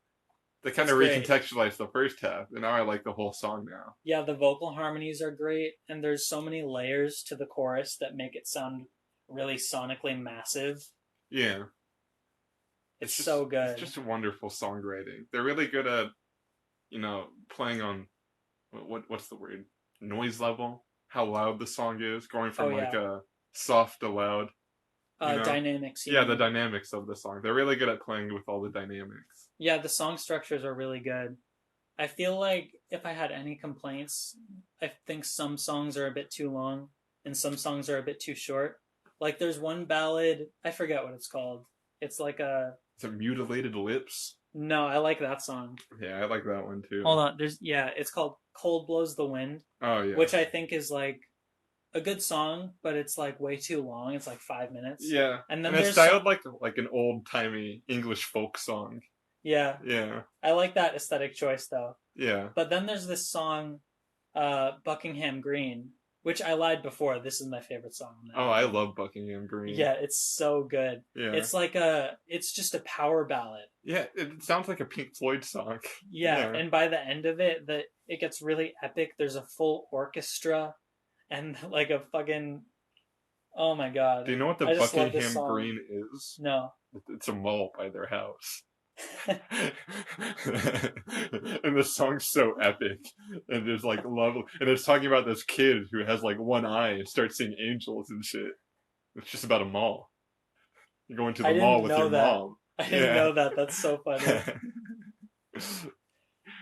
they kind It's of great. recontextualized the first half, and now I like the whole song now. Yeah, the vocal harmonies are great, and there's so many layers to the chorus that make it sound really sonically massive. Yeah, It's just, so good. It's just wonderful songwriting. They're really good at, playing on what's the word? Noise level. How loud the song is, going from Oh, yeah. like a soft to loud. Dynamics. Yeah, the dynamics of the song. They're really good at playing with all the dynamics. Yeah, the song structures are really good. I feel like if I had any complaints, I think some songs are a bit too long and some songs are a bit too short. Like there's one ballad, I forget what it's called. It's like a It's a Mutilated Lips. no, I like that song. Yeah, I like that one too. Hold on, it's called Cold Blows the Wind, Oh yeah. which I think is like a good song, but it's like way too long. It's like 5 minutes. Yeah, And then it's there's styled like an old timey English folk song. yeah, Yeah, I like that aesthetic choice though. yeah, But then there's this song, Buckingham Green, which I lied before. This is my favorite song on the Oh, I album. love Buckingham Green. Yeah, it's so good. Yeah. It's just a power ballad. Yeah, it sounds like a Pink Floyd song. Yeah, Yeah. and by the end of it, it gets really epic. There's a full orchestra and like a fucking oh my god. Do you know what the I just love this Buckingham song. Green is? No. It's a mall by their house. And the song's so epic. And there's like love. And it's talking about this kid who has like one eye and starts seeing angels and shit. It's just about a mall. You're going to the I mall didn't with your know that. mom. I didn't Yeah. know that. That's so funny.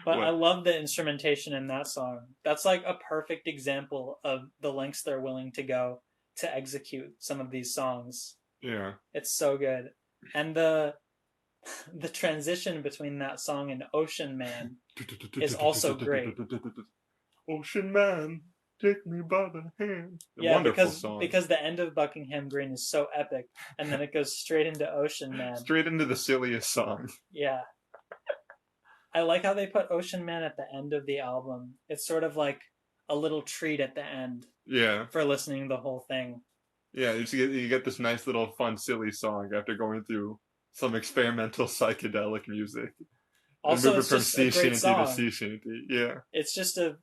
But I What? love the instrumentation in that song. That's like a perfect example of the lengths they're willing to go to execute some of these songs. Yeah. It's so good. And the transition between that song and Ocean Man is also great. Ocean Man, take me by the hand. Yeah, Wonderful song. because the end of Buckingham Green is so epic, and then it goes straight into Ocean Man. Straight into the silliest song. Yeah. I like how they put Ocean Man at the end of the album. It's sort of like a little treat at the end Yeah. for listening to the whole thing. Yeah, you get this nice little fun, silly song after going through some experimental psychedelic music. And Also, moving it's from just a sea great shanty to song. sea shanty. Yeah. It's just a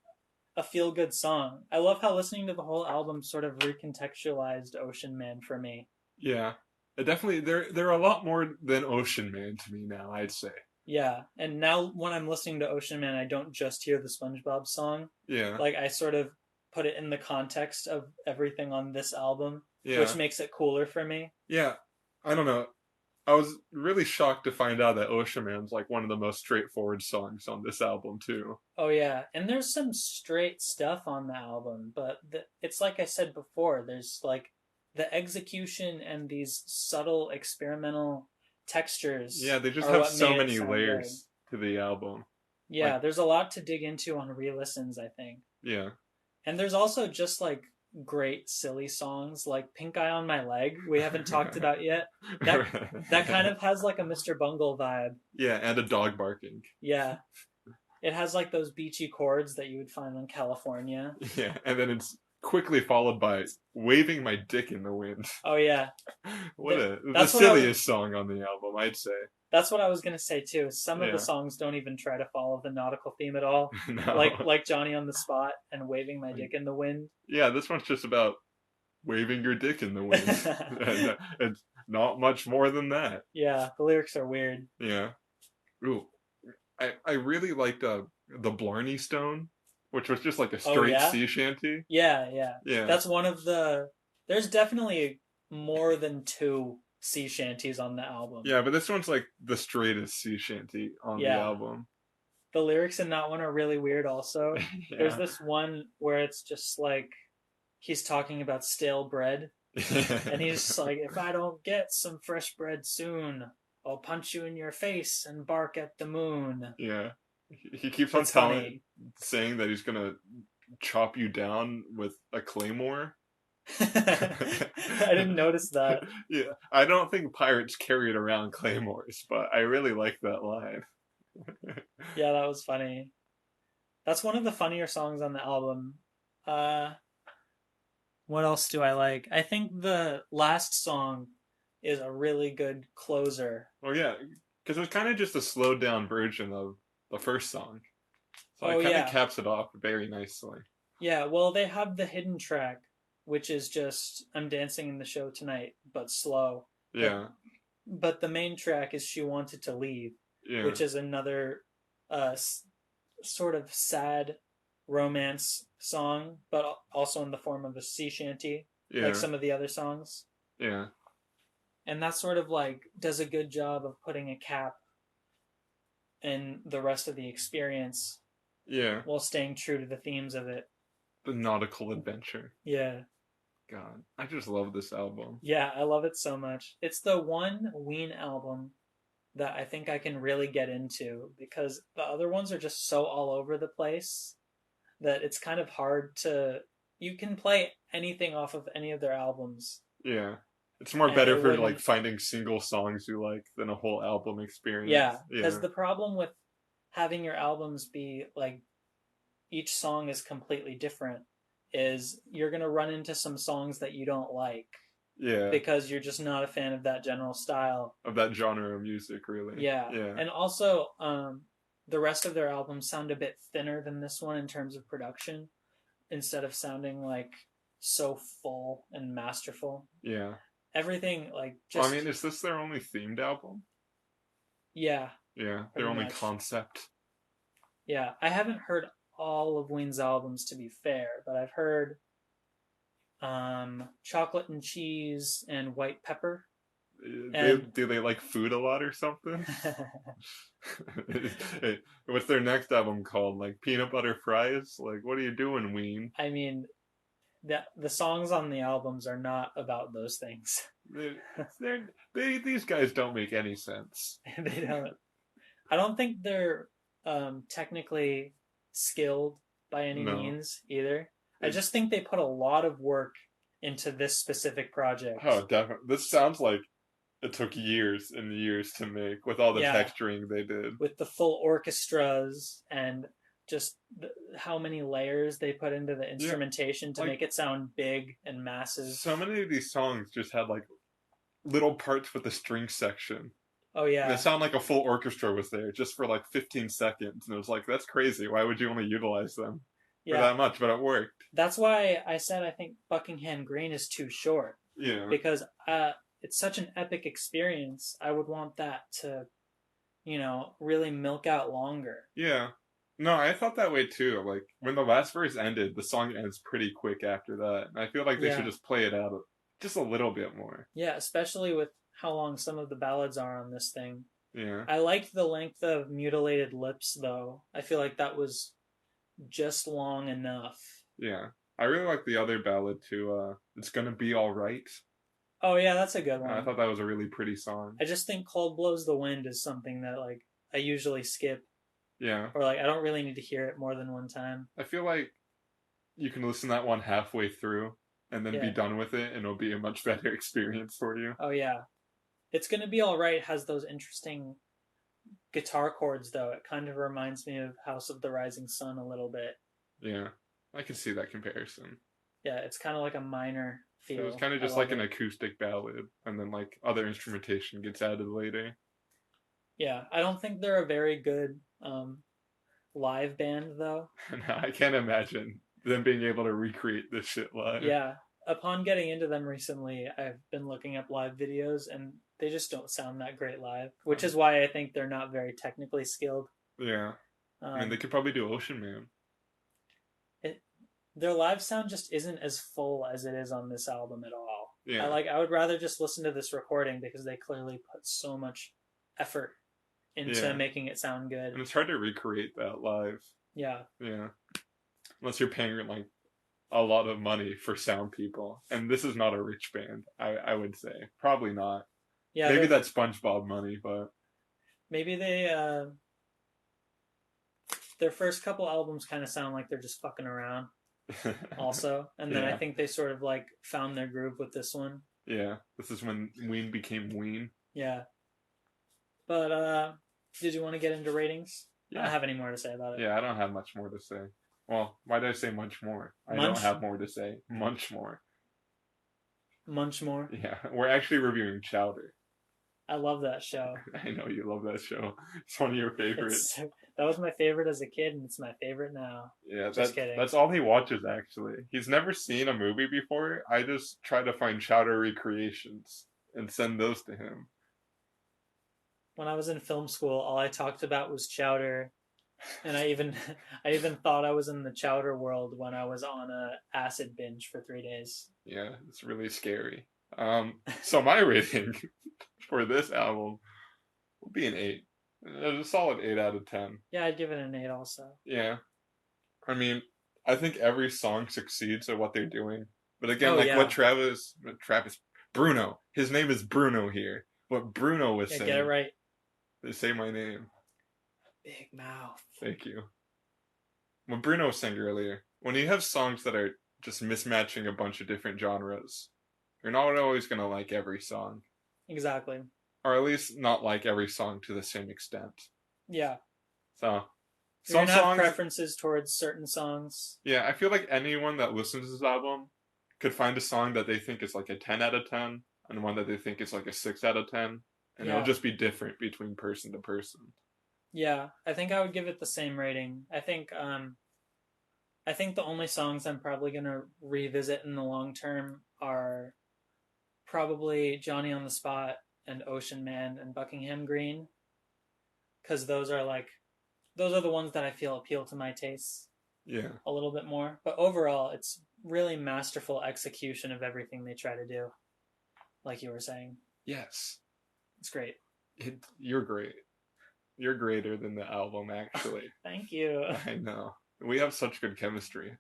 feel good song. I love how listening to the whole album sort of recontextualized Ocean Man for me. Yeah. It definitely, they're a lot more than Ocean Man to me now, I'd say. Yeah, and now when I'm listening to Ocean Man, I don't just hear the SpongeBob song. Yeah. Like I sort of put it in the context of everything on this album, Yeah. which makes it cooler for me. Yeah. I don't know. I was really shocked to find out that Ocean Man's like one of the most straightforward songs on this album too. Oh yeah, and there's some straight stuff on the album, but it's like I said before, there's like the execution and these subtle experimental textures Yeah, they just are have what so made it many sound good. layers to the album. Yeah, Like, there's a lot to dig into on re-listens, I think. yeah. And there's also just like great silly songs like Pink Eye on My Leg we haven't talked about yet. That kind of has like a Mr. Bungle vibe. Yeah, and a dog barking. Yeah. It has like those beachy chords that you would find in California. Yeah, and then it's quickly followed by "Waving My Dick in the Wind." Oh yeah. The That's what silliest song on the album, I'd say. That's what I was gonna say too. Some of the Yeah. songs don't even try to follow the nautical theme at all. No. Like Johnny on the Spot and Waving My Dick in the Wind. Yeah, this one's just about waving your dick in the wind. And it's not much more than that. Yeah, the lyrics are weird. Yeah. Ooh, I really liked the Blarney Stone, which was just like a straight yeah? sea shanty. Yeah, yeah. Yeah. That's one of the. There's definitely more than two sea shanties on the album. Yeah, but this one's like the straightest sea shanty on the album. The lyrics in that one are really weird also. Yeah. There's this one where it's just like he's talking about stale bread. And he's just like, if I don't get some fresh bread soon, I'll punch you in your face and bark at the moon. Yeah. He keeps on saying that he's gonna chop you down with a claymore. I didn't notice that. Yeah, I don't think pirates carried around claymores, but I really like that line. Yeah, that was funny. That's one of the funnier songs on the album. What else do I like? I think the last song is a really good closer. Oh yeah, because it's kind of just a slowed down version of the first song, so it kind of caps it off very nicely. Yeah, well, they have the hidden track, which is just I'm Dancing in the Show Tonight, but slow. Yeah. But the main track is She Wanted to Leave, which is another sort of sad romance song, but also in the form of a sea shanty, like some of the other songs. Yeah. And that sort of like does a good job of putting a cap in the rest of the experience. Yeah. While staying true to the themes of it. The nautical adventure. Yeah. God, I just love this album. Yeah, I love it so much. It's the one Ween album that I think I can really get into because the other ones are just so all over the place that it's kind of hard to. You can play anything off of any of their albums. Yeah. It's more better for like finding single songs you like than a whole album experience. Yeah, because the problem with having your albums be like each song is completely different is you're gonna run into some songs that you don't like Yeah, because you're just not a fan of that general style. of that genre of music, really. Yeah, Yeah, and also the rest of their albums sound a bit thinner than this one in terms of production, instead of sounding like so full and masterful. yeah. Everything like Well, I just mean, is this their only themed album? yeah, Yeah, their pretty only much. concept. Yeah, I haven't heard all of Ween's albums to be fair, but I've heard Chocolate and Cheese and White Pepper. They And do they like food a lot or something? Hey, what's their next album called? Like peanut butter fries? Like, what are you doing, Ween? I mean, the songs on the albums are not about those things. They're, these guys don't make any sense. They don't. I don't think they're technically skilled by any No. means either. I It, just think they put a lot of work into this specific project. oh, definitely. This sounds like it took years and years to make with all the Yeah, texturing they did. with the full orchestras and just how many layers they put into the Yeah, instrumentation to like make it sound big and massive. so many of these songs just had like little parts with the string section. Oh And it yeah, sounded like a full orchestra was there just for like 15 seconds. And it was like, that's crazy. Why would you only utilize them for yeah. that much? But it worked. That's why I said I think Buckingham Green is too short, Yeah. because it's such an epic experience. I would want that to, really milk out longer. Yeah. No, I thought that way too. Like when the last verse ended, the song ends pretty quick after that. And I feel like they should Yeah, just play it out just a little bit more. yeah, especially with how long some of the ballads are on this thing. Yeah. I liked the length of Mutilated Lips, though. I feel like that was just long enough. Yeah. I really like the other ballad too. It's gonna be all right. Oh yeah, that's a good I one. thought that was a really pretty song. I just think Cold Blows the Wind is something that like I usually skip, Yeah. or like I don't really need to hear it more than one time. I feel like you can listen to that one halfway through and then be Yeah. done with it, and it'll be a much better experience for you. Oh yeah. It's Gonna Be Alright has those interesting guitar chords though. It kind of reminds me of House of the Rising Sun a little bit. Yeah, I can see that comparison. Yeah, it's kind of like a minor It was feel. kind of I just love like an it. acoustic ballad, and then like other instrumentation gets added later. Yeah, I don't think they're a very good live band though. And I can't imagine them being able to recreate this shit live. Yeah, upon getting into them recently, I've been looking up live videos and they just don't sound that great live, which is why I think they're not very technically skilled. Yeah, I mean they Um, could probably do Ocean Man. it their live sound just isn't as full as it is on this album at all. Yeah, I would rather just listen to this recording because they clearly put so much effort into yeah, making it sound good. and it's hard to recreate that live. Yeah. Yeah, unless you're paying like a lot of money for sound people, and this is not a rich band. I would say probably not. Yeah, Maybe that's SpongeBob money, but maybe their first couple albums kind of sound like they're just fucking around also, and then I yeah, think they sort of like found their groove with this one. yeah. This is when Ween became Ween. Yeah. But did you want to get into ratings? I don't Yeah, have any more to say about it. yeah. I don't have much more to say. Well, why did I say much more? I don't Munch have more to say. Much more. Munch more. Yeah, we're actually reviewing Chowder. I love that show. I know you love that show. It's one of your favorites. It's that was my favorite as a kid and it's my favorite now. Yeah, Just kidding. that's all he watches actually. He's never seen a movie before. I just try to find Chowder recreations and send those to him. When I was in film school, all I talked about was chowder, and I even thought I was in the chowder world when I was on a acid binge for 3 days. Yeah, it's really scary. So my rating for this album will be an 8. A solid 8 out of 10. Yeah, I'd give it an 8 also. Yeah. I mean, I think every song succeeds at what they're doing. But again, Oh like what yeah. Bruno, his name is Bruno here. What Bruno was Yeah, get it saying, right. they say my name. Big Mouth. Thank you. What Bruno was saying earlier, when you have songs that are just mismatching a bunch of different genres, you're not always going to like every song. Exactly. Or at least not like every song to the same extent. Yeah. So, You're Some gonna have songs, preferences towards certain songs. yeah, I feel like anyone that listens to this album could find a song that they think is like a 10 out of 10 and one that they think is like a 6 out of 10, and it'll Yeah, just be different between person to person. yeah. I think I would give it the same rating. I think the only songs I'm probably gonna revisit in the long term are probably Johnny on the Spot and Ocean Man and Buckingham Green, because those are the ones that I feel appeal to my tastes Yeah. a little bit more. But overall, it's really masterful execution of everything they try to do. Like you were saying, Yes. it's great. You're great. You're greater than the album, actually. Thank you. I know. We have such good chemistry.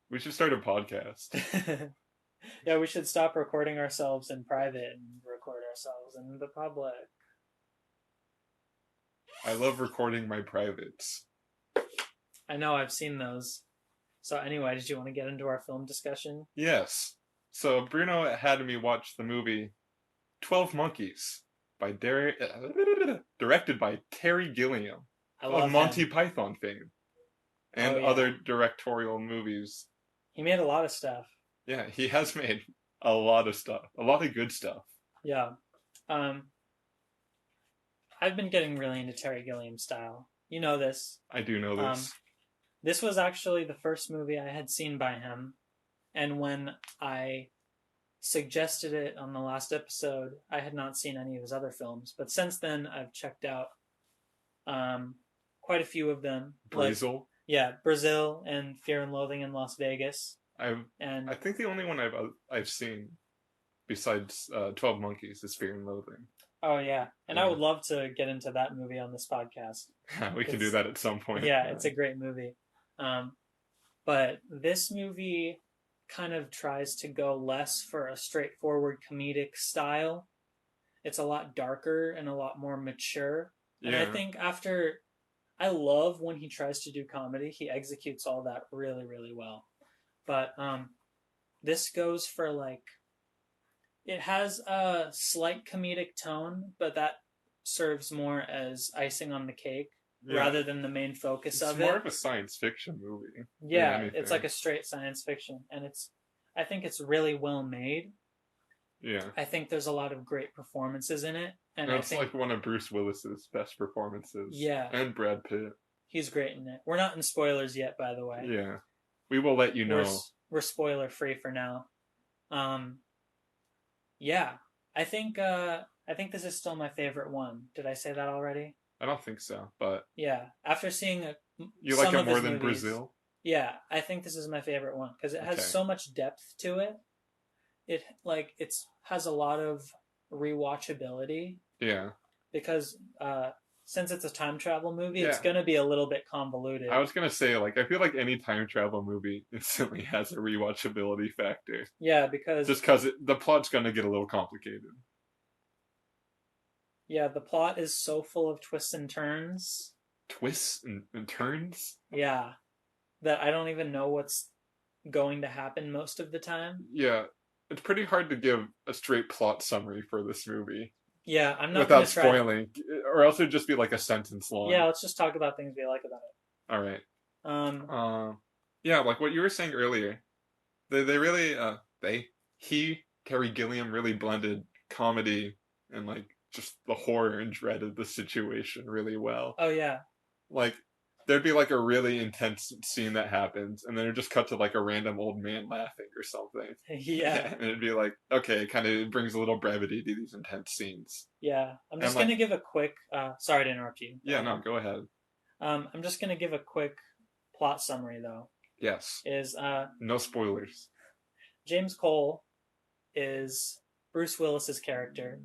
We should start a podcast. Yeah, we should stop recording ourselves in private and record ourselves in the public. I love recording my privates. I know, I've seen those. So anyway, did you want to get into our film discussion? Yes. So Bruno had me watch the movie 12 Monkeys by directed by Terry Gilliam I of love Monty him. Python fame and Oh yeah, other directorial movies. he made a lot of stuff. Yeah, he has made a lot of stuff, a lot of good stuff. Yeah. Um, I've been getting really into Terry Gilliam style. You know this. I do know Um, this. this was actually the first movie I had seen by him, and when I suggested it on the last episode, I had not seen any of his other films. But since then, I've checked out um, quite a few of them. Like, Brazil. yeah, Brazil and Fear and Loathing in Las Vegas. I've And I think the only one I've seen besides 12 Monkeys is Fear and Loathing. oh yeah, and I Yeah. would love to get into that movie on this podcast. We can do It's that at some point. yeah, it's a great movie. Um, but this movie kind of tries to go less for a straightforward comedic style. It's a lot darker and a lot more mature. And I Yeah. think I love when he tries to do comedy. He executes all that really, really well. But this goes for like it has a slight comedic tone, but that serves more as icing on the cake Yeah. rather than the main focus It's of more it. of a science fiction movie than Yeah, anything. it's like a straight science fiction, and I think it's really well made. Yeah. I think there's a lot of great performances in it, and I That's think like one of Bruce Willis's best performances. yeah, And Brad Pitt. he's great in it. We're not in spoilers yet, by the way. Yeah. We will let you know. We're spoiler free for now. Um, yeah, I think this is still my favorite one. Did I say that already? I don't think so, but Yeah, after seeing you some like it of more his than movies, Brazil? yeah, I think this is my favorite one because it has Okay. so much depth to it. It's has a lot of rewatchability Yeah. because since it's a time travel movie, it's Yeah. gonna be a little bit convoluted. I was gonna say, like, I feel like any time travel movie instantly has a rewatchability factor. Yeah, because Just because the plot's gonna get a little complicated. yeah, the plot is so full of twists and turns. Twists and turns? Yeah, that I don't even know what's going to happen most of the time. Yeah. It's pretty hard to give a straight plot summary for this movie Yeah, I'm not without gonna try. spoiling, or else it'd just be like a sentence long. Yeah, let's just talk about things we like about it. All right. Um, Yeah, like what you were saying earlier. They really Terry Gilliam really blended comedy and like just the horror and dread of the situation really well. oh yeah, Like there'd be like a really intense scene that happens, and then it'd just cut to like a random old man laughing or something. yeah, And it'd be like, okay, it kind of brings a little brevity to these intense scenes. yeah. I'm just And, like- gonna give a quick. Sorry to interrupt you. Yeah, no, go ahead. I'm just gonna give a quick plot summary though. Yes. Is No spoilers. James Cole is Bruce Willis's character,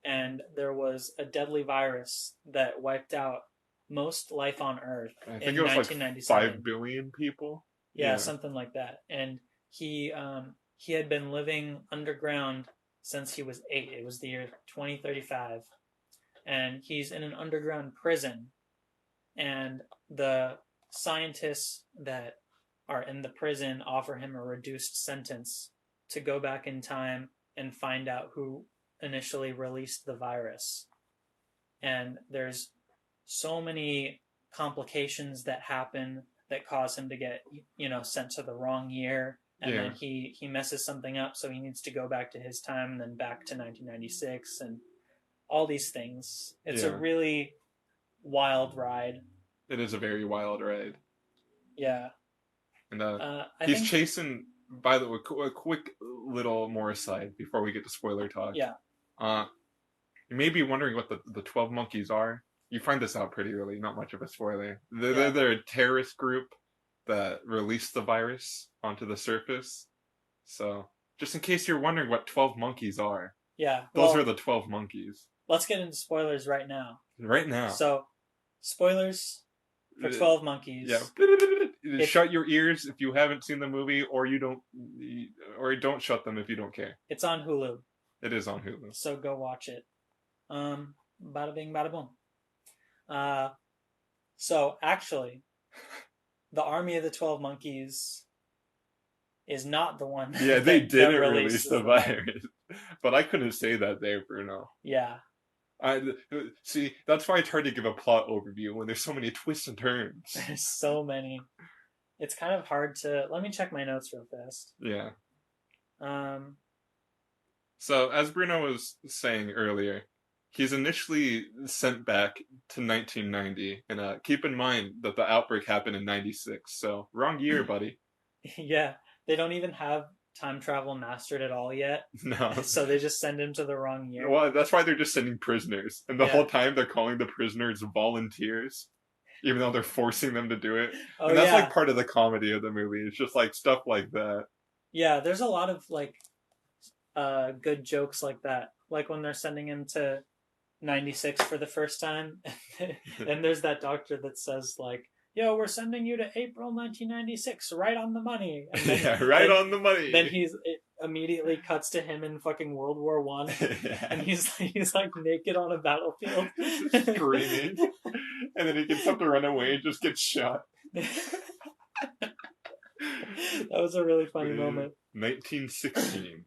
and there was a deadly virus that wiped out most life on Earth I in think it was like 1997. 5 billion people. Yeah, something like that. And he had been living underground since he was 8. It was the year 2035, and he's in an underground prison. And the scientists that are in the prison offer him a reduced sentence to go back in time and find out who initially released the virus. And there's so many complications that happen that cause him to get sent to the wrong year, and Yeah. then he messes something up, so he needs to go back to his time and then back to 1996 and all these things. It's a Yeah. really wild ride. It is a very wild ride. Yeah. And I he's think chasing. By the way, a quick little more aside before we get to spoiler talk. yeah. Uh, you may be wondering what the 12 monkeys are. You find this out pretty early. Not much of a spoiler. Yeah. They're a terrorist group that released the virus onto the surface. So just in case you're wondering what 12 monkeys are, Yeah. those are Well, the 12 monkeys. let's get into spoilers right now. Right now. So, spoilers for Uh, 12 Yeah. Monkeys. If Shut your ears if you haven't seen the movie, or don't shut them if you don't care. it's on Hulu, It is on Hulu. so go watch it. Bada bing, bada boom. Uh, so actually, the Army of the 12 Monkeys is not the one Yeah, they that didn't release releases the the virus. virus, but I couldn't say that there, Bruno. Yeah, I see. That's why it's hard to give a plot overview when there's so many twists and turns. there's so many. It's kind of hard to. Let me check my notes real fast. Yeah. Um, So as Bruno was saying earlier, he's initially sent back to 1990, and keep in mind that the outbreak happened in '96. So wrong year, buddy. yeah, they don't even have time travel mastered at all yet, No. so they just send him to the wrong year. Well, that's why they're just sending prisoners, and the Yeah. whole time they're calling the prisoners volunteers, even though they're forcing them to do it. Oh And that's yeah, like part of the comedy of the movie. It's just like stuff like that. yeah. There's a lot of like good jokes like that, like when they're sending him to 96 for the first time, and there's that doctor that says like, "Yo, we're sending you to April 1996, right on the money." And then, Yeah, right on the money. Then it immediately cuts to him in fucking World War One, and he's like naked on a battlefield, screaming, and then he gets up to run away and just gets shot. That was a really funny moment. 1916.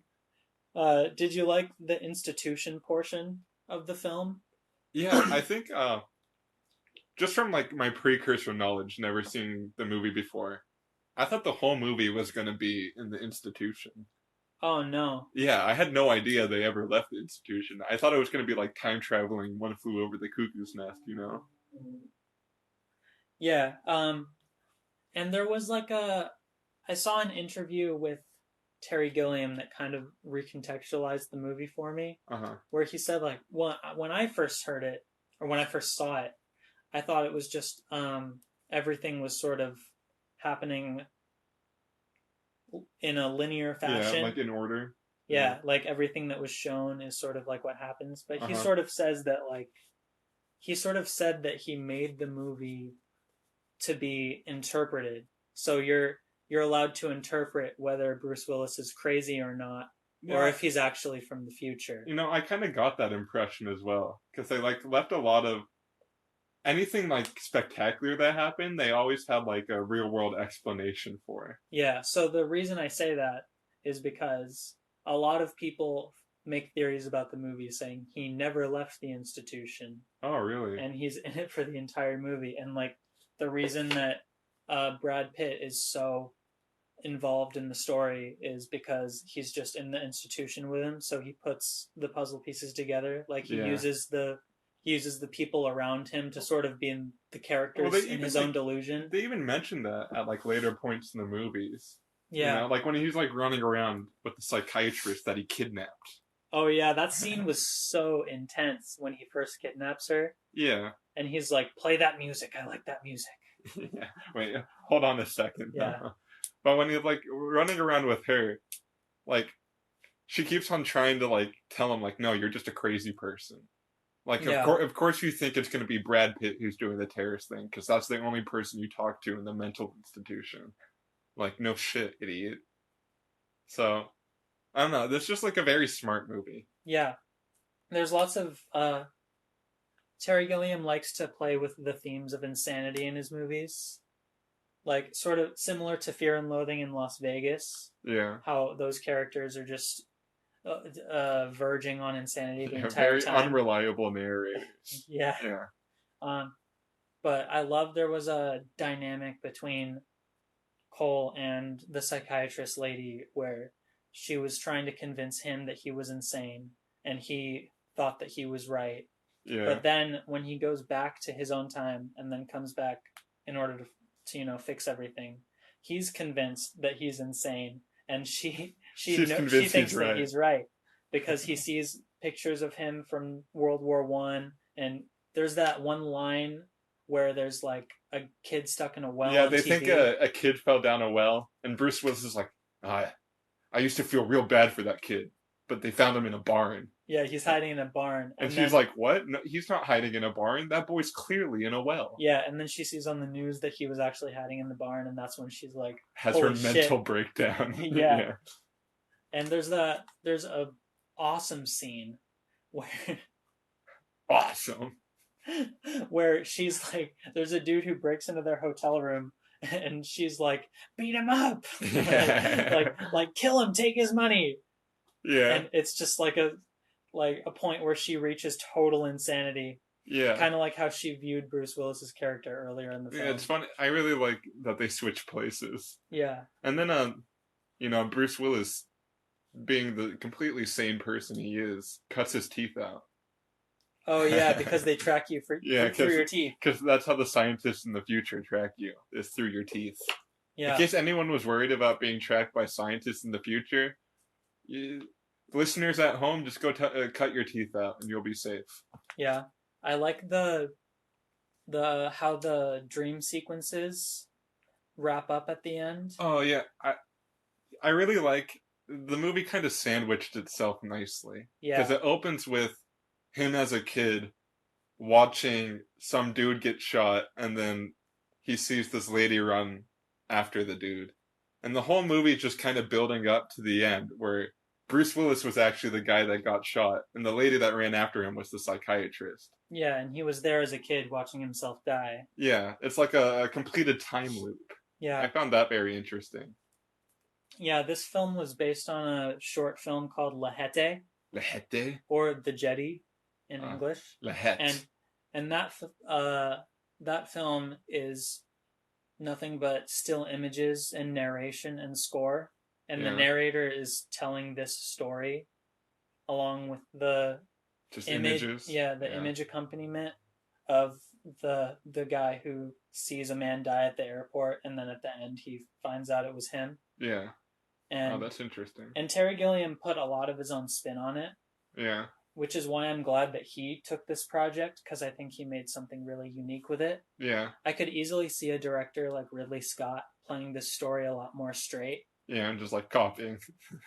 Did you like the institution portion of the film? Yeah, I think just from like my precursor knowledge, never seeing the movie before, I thought the whole movie was going to be in the institution. Oh no. Yeah, I had no idea they ever left the institution. I thought it was going to be like time traveling, One Flew Over the Cuckoo's Nest, you know? Yeah. And there was like I saw an interview with Terry Gilliam that kind of recontextualized the movie for me, where he said like, when I first heard it or when I first saw it, I thought it was just everything was sort of happening in a linear fashion. Yeah, like in order. Yeah, like everything that was shown is sort of like what happens. But he Uh-huh. sort of says that like he sort of said that he made the movie to be interpreted. So you're allowed to interpret whether Bruce Willis is crazy or not, or if he's actually from the future. You know, I kind of got that impression as well because they like left a lot of anything like spectacular that happened. They always had like a real world explanation for. Yeah. So the reason I say that is because a lot of people make theories about the movie saying he never left the institution. Oh, really? And he's in it for the entire movie. And like the reason that Brad Pitt is so involved in the story is because he's just in the institution with him, so he puts the puzzle pieces together. Like he uses the people around him to sort of be in the characters in his own delusion. They even mentioned that at like later points in the movies. Yeah, you know? Like when he's like running around with the psychiatrist that he kidnapped. Oh yeah, that scene was so intense when he first kidnaps her. Yeah. And he's like, "Play that music. I like that music." Yeah. Wait, hold on a second. Yeah. But when he's like running around with her, like she keeps on trying to like tell him like, no, you're just a crazy person. Like of course you think it's gonna be Brad Pitt who's doing the terrorist thing because that's the only person you talk to in the mental institution. Like no shit, idiot. So I don't know. This is just like a very smart movie. Yeah, there's lots of Terry Gilliam likes to play with the themes of insanity in his movies. Like, sort of similar to Fear and Loathing in Las Vegas. Yeah. How those characters are just verging on insanity the entire very time. Unreliable narrators. Yeah. Yeah. But I love there was a dynamic between Cole and the psychiatrist lady where she was trying to convince him that he was insane and he thought that he was right. Yeah. But then when he goes back to his own time and then comes back in order to fix everything, he's convinced that he's insane, and She's she convinced he's thinks that right. he's right because he sees pictures of him from World War I, and there's that one line where there's like a kid stuck in a well Yeah, on they think TV. a kid fell down a well, and Bruce Willis is like, I used to feel real bad for that kid, but they found him in a barn. Yeah, he's hiding in a barn, And and she's then like, what? No, he's not hiding in a barn. That boy's clearly in a well. yeah, and then she sees on the news that he was actually hiding in the barn, and that's when she's like, Has her "Holy mental shit!" breakdown. Yeah, Yeah. and there's a awesome scene where Awesome. where she's like, there's a dude who breaks into their hotel room, and she's like, "Beat him up!" Yeah. like kill him, take his money, Yeah. and it's just like a point where she reaches total insanity, Yeah. kind of like how she viewed Bruce Willis's character earlier in the Yeah, it's film. funny. I really like that they switch places. Yeah. And then, Bruce Willis, being the completely sane person he is, cuts his teeth out. Oh yeah, because they track you Yeah, through your teeth. because that's how the scientists in the future track you, is through your teeth. In Yeah, case anyone was worried about being tracked by scientists in the future, listeners at home, just go cut your teeth out and you'll be safe. yeah. I like the how the dream sequences wrap up at the end. Oh yeah, I really like the movie. Kind of sandwiched itself nicely because Yeah, it opens with him as a kid watching some dude get shot, and then he sees this lady run after the dude. And the whole movie is just kind of building up to the end where Bruce Willis was actually the guy that got shot, and the lady that ran after him was the psychiatrist. yeah, and he was there as a kid watching himself die. Yeah, it's like a completed time loop. I Yeah, found that very interesting. yeah. This film was based on a short film called La Hete, La Hete? or The Jetty in Uh, English, La Het. and that film is nothing but still images and narration and score, and the Yeah, narrator is telling this story along with the just image, images. yeah, the Yeah, image accompaniment of the guy who sees a man die at the airport, and then at the end he finds out it was him. yeah. Oh, and that's interesting. and Terry Gilliam put a lot of his own spin on it, Yeah, which is why I'm glad that he took this project, because I think he made something really unique with it. yeah, I could easily see a director like Ridley Scott playing this story a lot more straight. yeah. And just like copying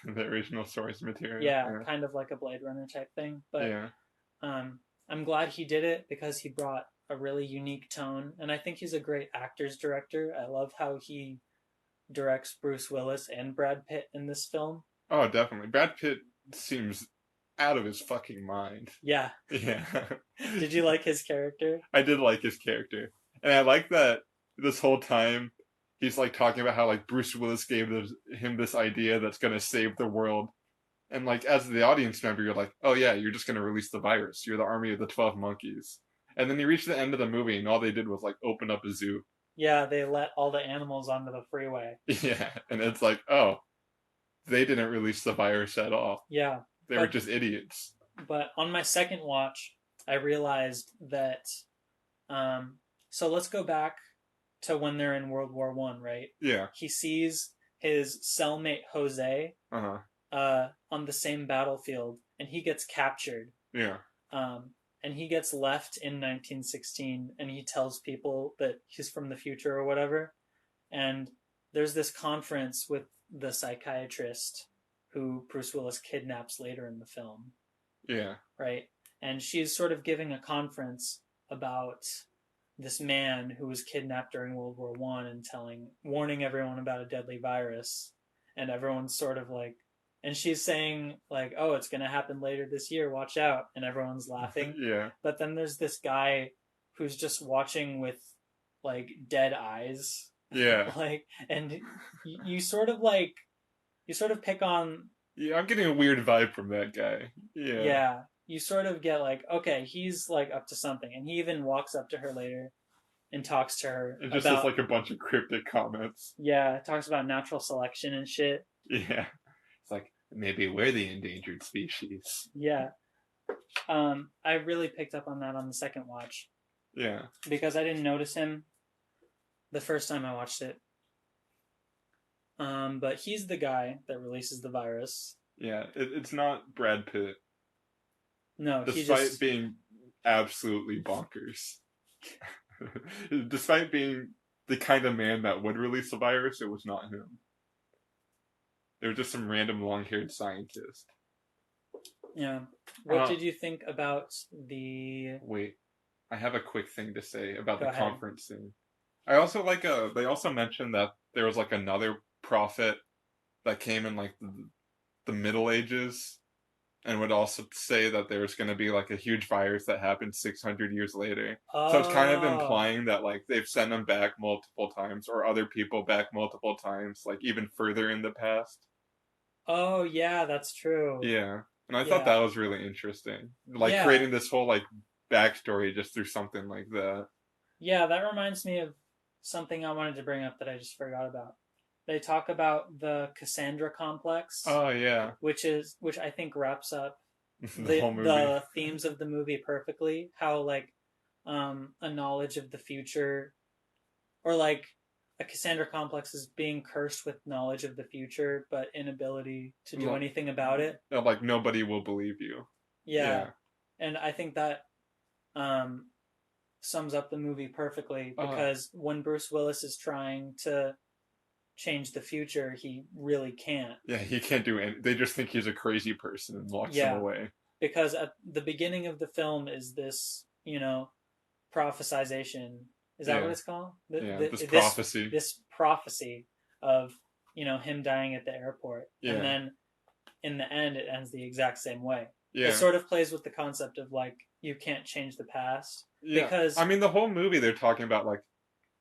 the original source material. Yeah, Yeah, kind of like a Blade Runner type thing. But yeah, I'm glad he did it because he brought a really unique tone, and I think he's a great actor's director. I love how he directs Bruce Willis and Brad Pitt in this film. Oh, definitely. Brad Pitt seems out of his fucking mind. Yeah. Yeah. Did you like his character? I did like his character. And I like that this whole time he's like talking about how like Bruce Willis gave him this idea that's going to save the world. And like as the audience member, you're like, oh yeah, you're just going to release the virus. You're the army of the 12 monkeys. And then you reach the end of the movie and all they did was like open up a zoo. Yeah, they let all the animals onto the freeway. Yeah. And it's like, oh, they didn't release the virus at all. Yeah. They were just idiots. But on my second watch, I realized that. So let's go back to when they're in World War I, right? Yeah. He sees his cellmate Jose Uh-huh. on the same battlefield, and he gets captured. Yeah. And he gets left in 1916, and he tells people that he's from the future or whatever. And there's this conference with the psychiatrist who Bruce Willis kidnaps later in the film, Yeah. right? And she's sort of giving a conference about this man who was kidnapped during World War I and warning everyone about a deadly virus. And everyone's sort of like, and she's saying like, oh, it's going to happen later this year, watch out. And everyone's laughing. Yeah. But then there's this guy who's just watching with like dead eyes. Yeah. Like, and you sort of pick on. Yeah, I'm getting a weird vibe from that guy. Yeah. Yeah, you sort of get like, okay, he's like up to something, and he even walks up to her later and talks to her It just is about, like a bunch of cryptic comments. yeah, talks about natural selection and shit. Yeah. It's like, maybe we're the endangered species. Yeah. I really picked up on that on the second watch Yeah. because I didn't notice him the first time I watched it. But he's the guy that releases the virus. Yeah. It's not Brad Pitt, No, he despite just, being absolutely bonkers. Despite being the kind of man that would release a virus, it was not him. It was just some random long-haired scientist. yeah. What Uh, did you think about the? Wait, I have a quick thing to say about Go the ahead. conference scene. I also like they also mentioned that there was like another prophet that came in like the Middle Ages and would also say that there was going to be like a huge virus that happened 600 years later. So it's kind of Oh, implying that like they've sent them back multiple times or other people back multiple times, like even further in the past. oh yeah, that's true. Yeah. And I thought Yeah, that was really interesting. Like yeah, creating this whole like backstory just through something like that. yeah. That reminds me of something I wanted to bring up that I just forgot about. They talk about the Cassandra complex, Oh yeah. which I think wraps up The whole movie. the themes of the movie perfectly. How like a knowledge of the future, or like a Cassandra complex is being cursed with knowledge of the future but inability to do Lo- anything about it. Like nobody will believe you. Yeah, Yeah. and I think that um, sums up the movie perfectly Uh because when Bruce Willis is trying to change the future, he really can't. yeah, he can't do any. They just think he's a crazy person and locks him Yeah, away. because at the beginning of the film is this, prophesization. Is that what Yeah. it's called? Yeah, this This prophecy. this prophecy of him dying at the airport, and Yeah. then in the end, it ends the exact same way. It Yeah. sort of plays with the concept of like you can't change the past Yeah. I because mean, the whole movie they're talking about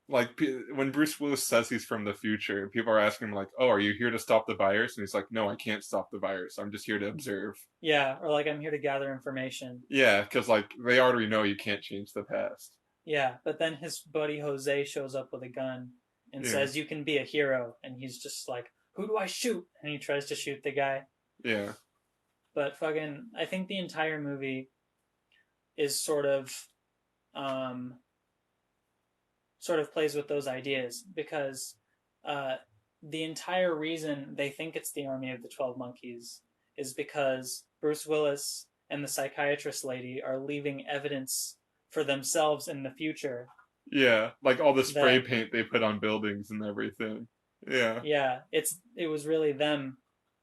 when Bruce Willis says he's from the future, people are asking him like, "Oh, are you here to stop the virus?" And he's like, "No, I can't stop the virus. I'm just here to observe." yeah, or like I'm here to gather information. Yeah, because like they already know you can't change the past. Yeah, but then his buddy Jose shows up with a gun and Yeah. says you can be a hero, and he's just like, "Who do I shoot?" And he tries to shoot the guy. Yeah. But fucking, I think the entire movie is um, sort of plays with those ideas because uh, the entire reason they think it's the Army of the 12 Monkeys is because Bruce Willis and the psychiatrist lady are leaving evidence for themselves in the future Yeah, like all the spray that, paint they put on buildings and everything. Yeah. yeah, it was really them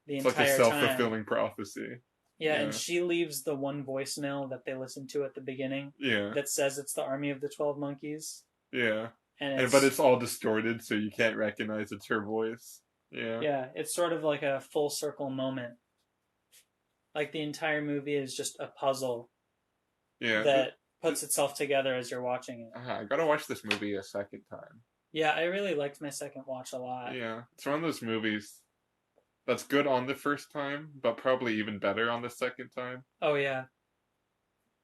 the It's like a entire time. self-fulfilling prophecy. Yeah, and Yeah. she leaves the one voicemail that they listen to at the beginning Yeah. that says it's the Army of the 12 Monkeys, Yeah. and But it's it's all distorted so you can't recognize it's her voice. Yeah. yeah, it's sort of like a full circle moment. Like the entire movie is just a puzzle Yeah. that puts itself together as you're watching it. I gotta watch this movie a second time. Yeah, I really liked my second watch a lot. Yeah. It's one of those movies that's good on the first time, but probably even better on the second time. Oh yeah,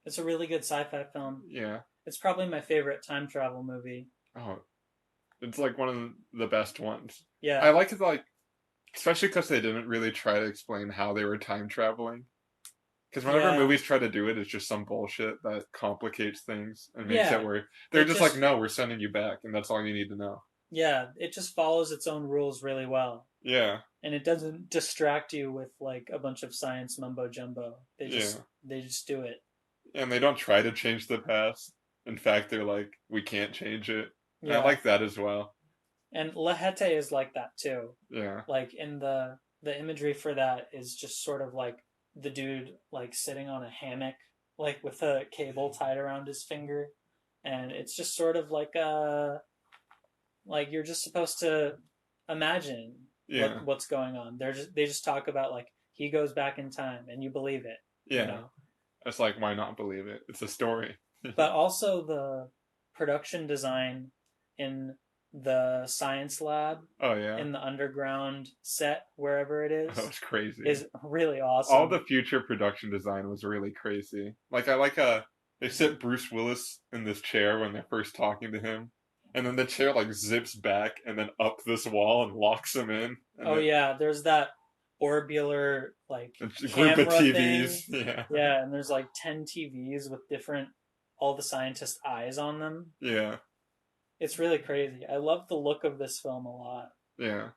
it's a really good sci-fi film. Yeah. It's probably my favorite time travel movie. Oh, it's like one of the best ones. I Yeah, like it, like, especially because they didn't really try to explain how they were time traveling. Because whenever yeah, movies try to do it, it's just some bullshit that complicates things and makes it yeah. where they're It just like, just no, we're sending you back, and that's all you need to know. yeah, it just follows its own rules really well, Yeah, and it doesn't distract you with like a bunch of science mumbo jumbo. yeah. They just do it. And they don't try to change the past. In fact, they're like, we can't change it. And I Yeah, like that as well. and Lahete is like that too. Yeah. Like in the imagery for that is just sort of like the dude like sitting on a hammock, like with a cable tied around his finger, and it's just sort of like you're just supposed to imagine Yeah. what's going on. They just talk about like he goes back in time and you believe it, you Yeah. know. It's like, why not believe it? It's a story. But also the production design in the science lab Oh, yeah. in the underground set That wherever it was crazy. is really All awesome. the future production design was really crazy. Like, They sit Bruce Willis in this chair when they're first talking to him, and then the chair like zips back and then up this wall and locks him in, and Oh then yeah, there's that orbular like a group of camera TVs. thing. Yeah, Yeah, and there's like 10 TVs with different all the scientists' eyes on them. yeah, It's really crazy. I love the look of this film a lot. yeah.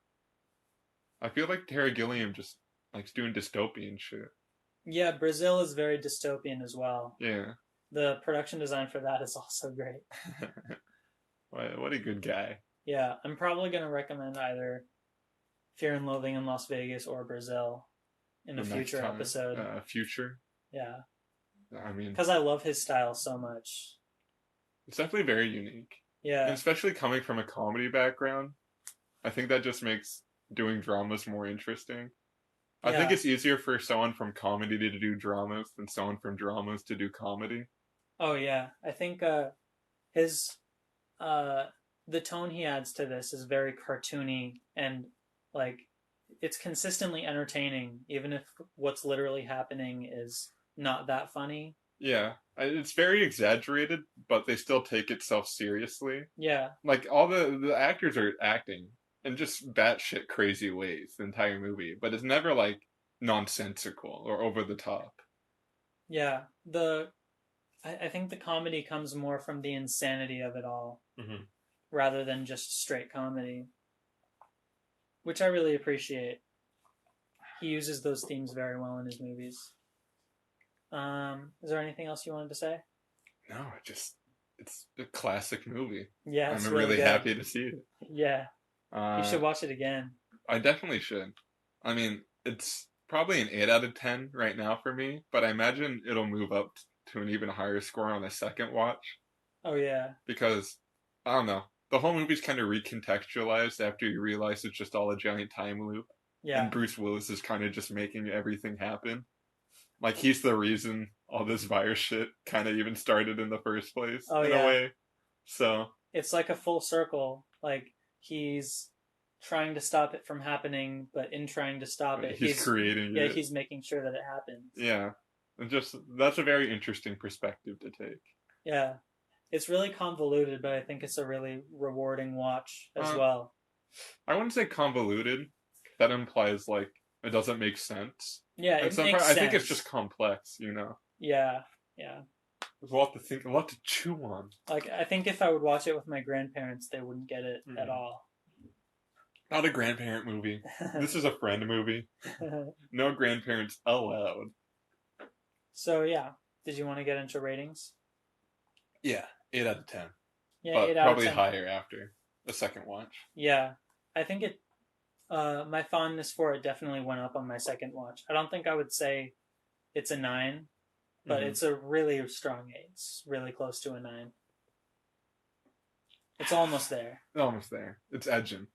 I feel like Terry Gilliam just likes doing dystopian shit. Yeah, Brazil is very dystopian as well. Yeah. The production design for that is also great. What a good guy. Yeah, I'm probably going to recommend either Fear and Loathing in Las Vegas or Brazil in a The next future time, episode. future. Yeah, I mean, because I love his style so much. it's definitely very unique, and Yeah, especially coming from a comedy background, I think that just makes doing dramas more interesting. I think yeah. it's easier for someone from comedy to do dramas than someone from dramas to do comedy. Oh yeah. I think his uh the tone he adds to this is very cartoony and like it's consistently entertaining even if what's literally happening is not that funny. Yeah, it's very exaggerated, but they still take itself seriously. Yeah. Like all the actors are acting in just batshit crazy ways the entire movie, but it's never like nonsensical or over the top. Yeah. I think the comedy comes more from the insanity of it all Hmm. rather than just straight comedy, which I really appreciate. He uses those themes very well in his movies. Is there anything else you wanted to say? No, it's a classic movie. Yeah, I'm it's really really good. happy to see it. Yeah, you Uh, should watch it again. I definitely should. I mean, it's probably an 8 out of 10 right now for me, but I imagine it'll move up to an even higher score on a second watch Oh yeah, because I don't know. The whole movie's kind of recontextualized after you realize it's just all a giant time loop, and yeah, Bruce Willis is kind of just making everything happen. Like he's the reason all this virus shit kind of even started in the first place, oh in a yeah. way. So It's like a full circle. Like he's trying to stop it from happening, but in trying to stop it, he's creating it. he's making sure that it happens. Yeah. And just that's a very interesting perspective to take. Yeah, it's really convoluted, but I think it's a really rewarding watch as Uh, well. I wouldn't say convoluted. That implies like it doesn't make sense. Yeah, And it some makes I think it's just sense. complex, you know. Yeah, yeah. There's a lot to think, a lot to chew on. Like I think if I would watch it with my grandparents, they wouldn't get it at Hmm. all. Not a grandparent movie. This is a friend movie. No grandparents allowed. So yeah, did you want to get into ratings? Yeah, 8 out of 10. Yeah, eight But out of probably 10. higher after the second watch. Yeah, I think it. My fondness for it definitely went up on my second watch. I don't think I would say it's a 9, but Hmm. it's a really strong 8. It's really close to a 9. It's almost there. Almost there. It's edging.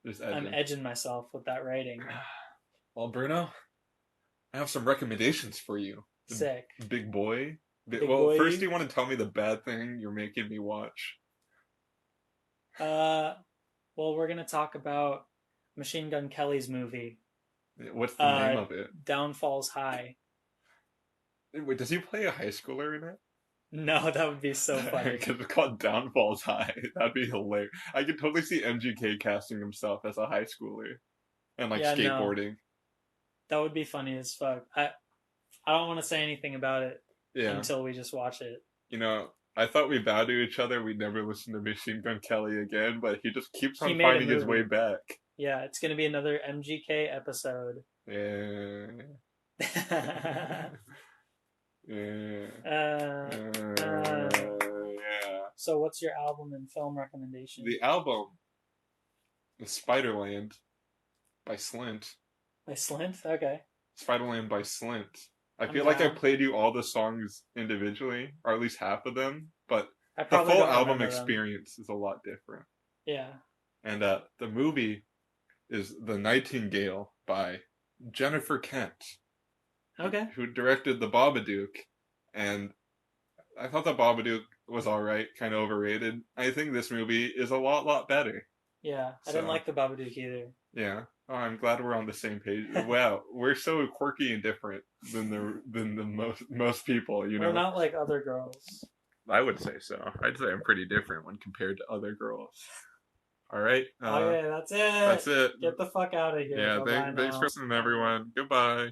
Just I'm edging. edging myself with that rating. Well, Bruno, I have some recommendations for you. Sick. Big boy. Big Well, boy. first, you want to tell me the bad thing you're making me watch? Uh, well, we're gonna talk about Machine Gun Kelly's movie, What's the name uh, of it? Downfalls High. Wait, does he play a high schooler in it? No, that would be so funny. Because it's called Downfalls High. That'd be hilarious. I could totally see MGK casting himself as a high schooler and like Yeah, no, skateboarding. that would be funny as fuck. I don't want to say anything about it Yeah. until we just watch it. You know, I thought we vowed to each other we'd never listen to Machine Gun Kelly again, but he just keeps He on made a finding his way movie. back. Yeah, it's gonna be another MGK episode. Yeah. Yeah. Yeah. So, what's your album and film recommendation? The album is Spiderland by Slint. By Slint? Okay. Spiderland by Slint. I I'm feel like I down. played you all the songs individually, or at least half of them, but I the probably full don't album remember them. experience is a lot different. Yeah. And the movie is The Nightingale by Jennifer Kent, Okay. who directed The Babadook. And I thought The Babadook was alright, kind of overrated. I think this movie is a lot better. Yeah. I So, didn't like the Babadook either. yeah. Oh, I'm glad we're on the same page. Wow, we're so quirky and different than the most people. You We're know, not like other girls. I would say so. I'd say I'm pretty different when compared to other girls. All right, Okay, that's that's it. it. Get the fuck out of here. Yeah, Bye bye thanks for now. listening, everyone. Goodbye.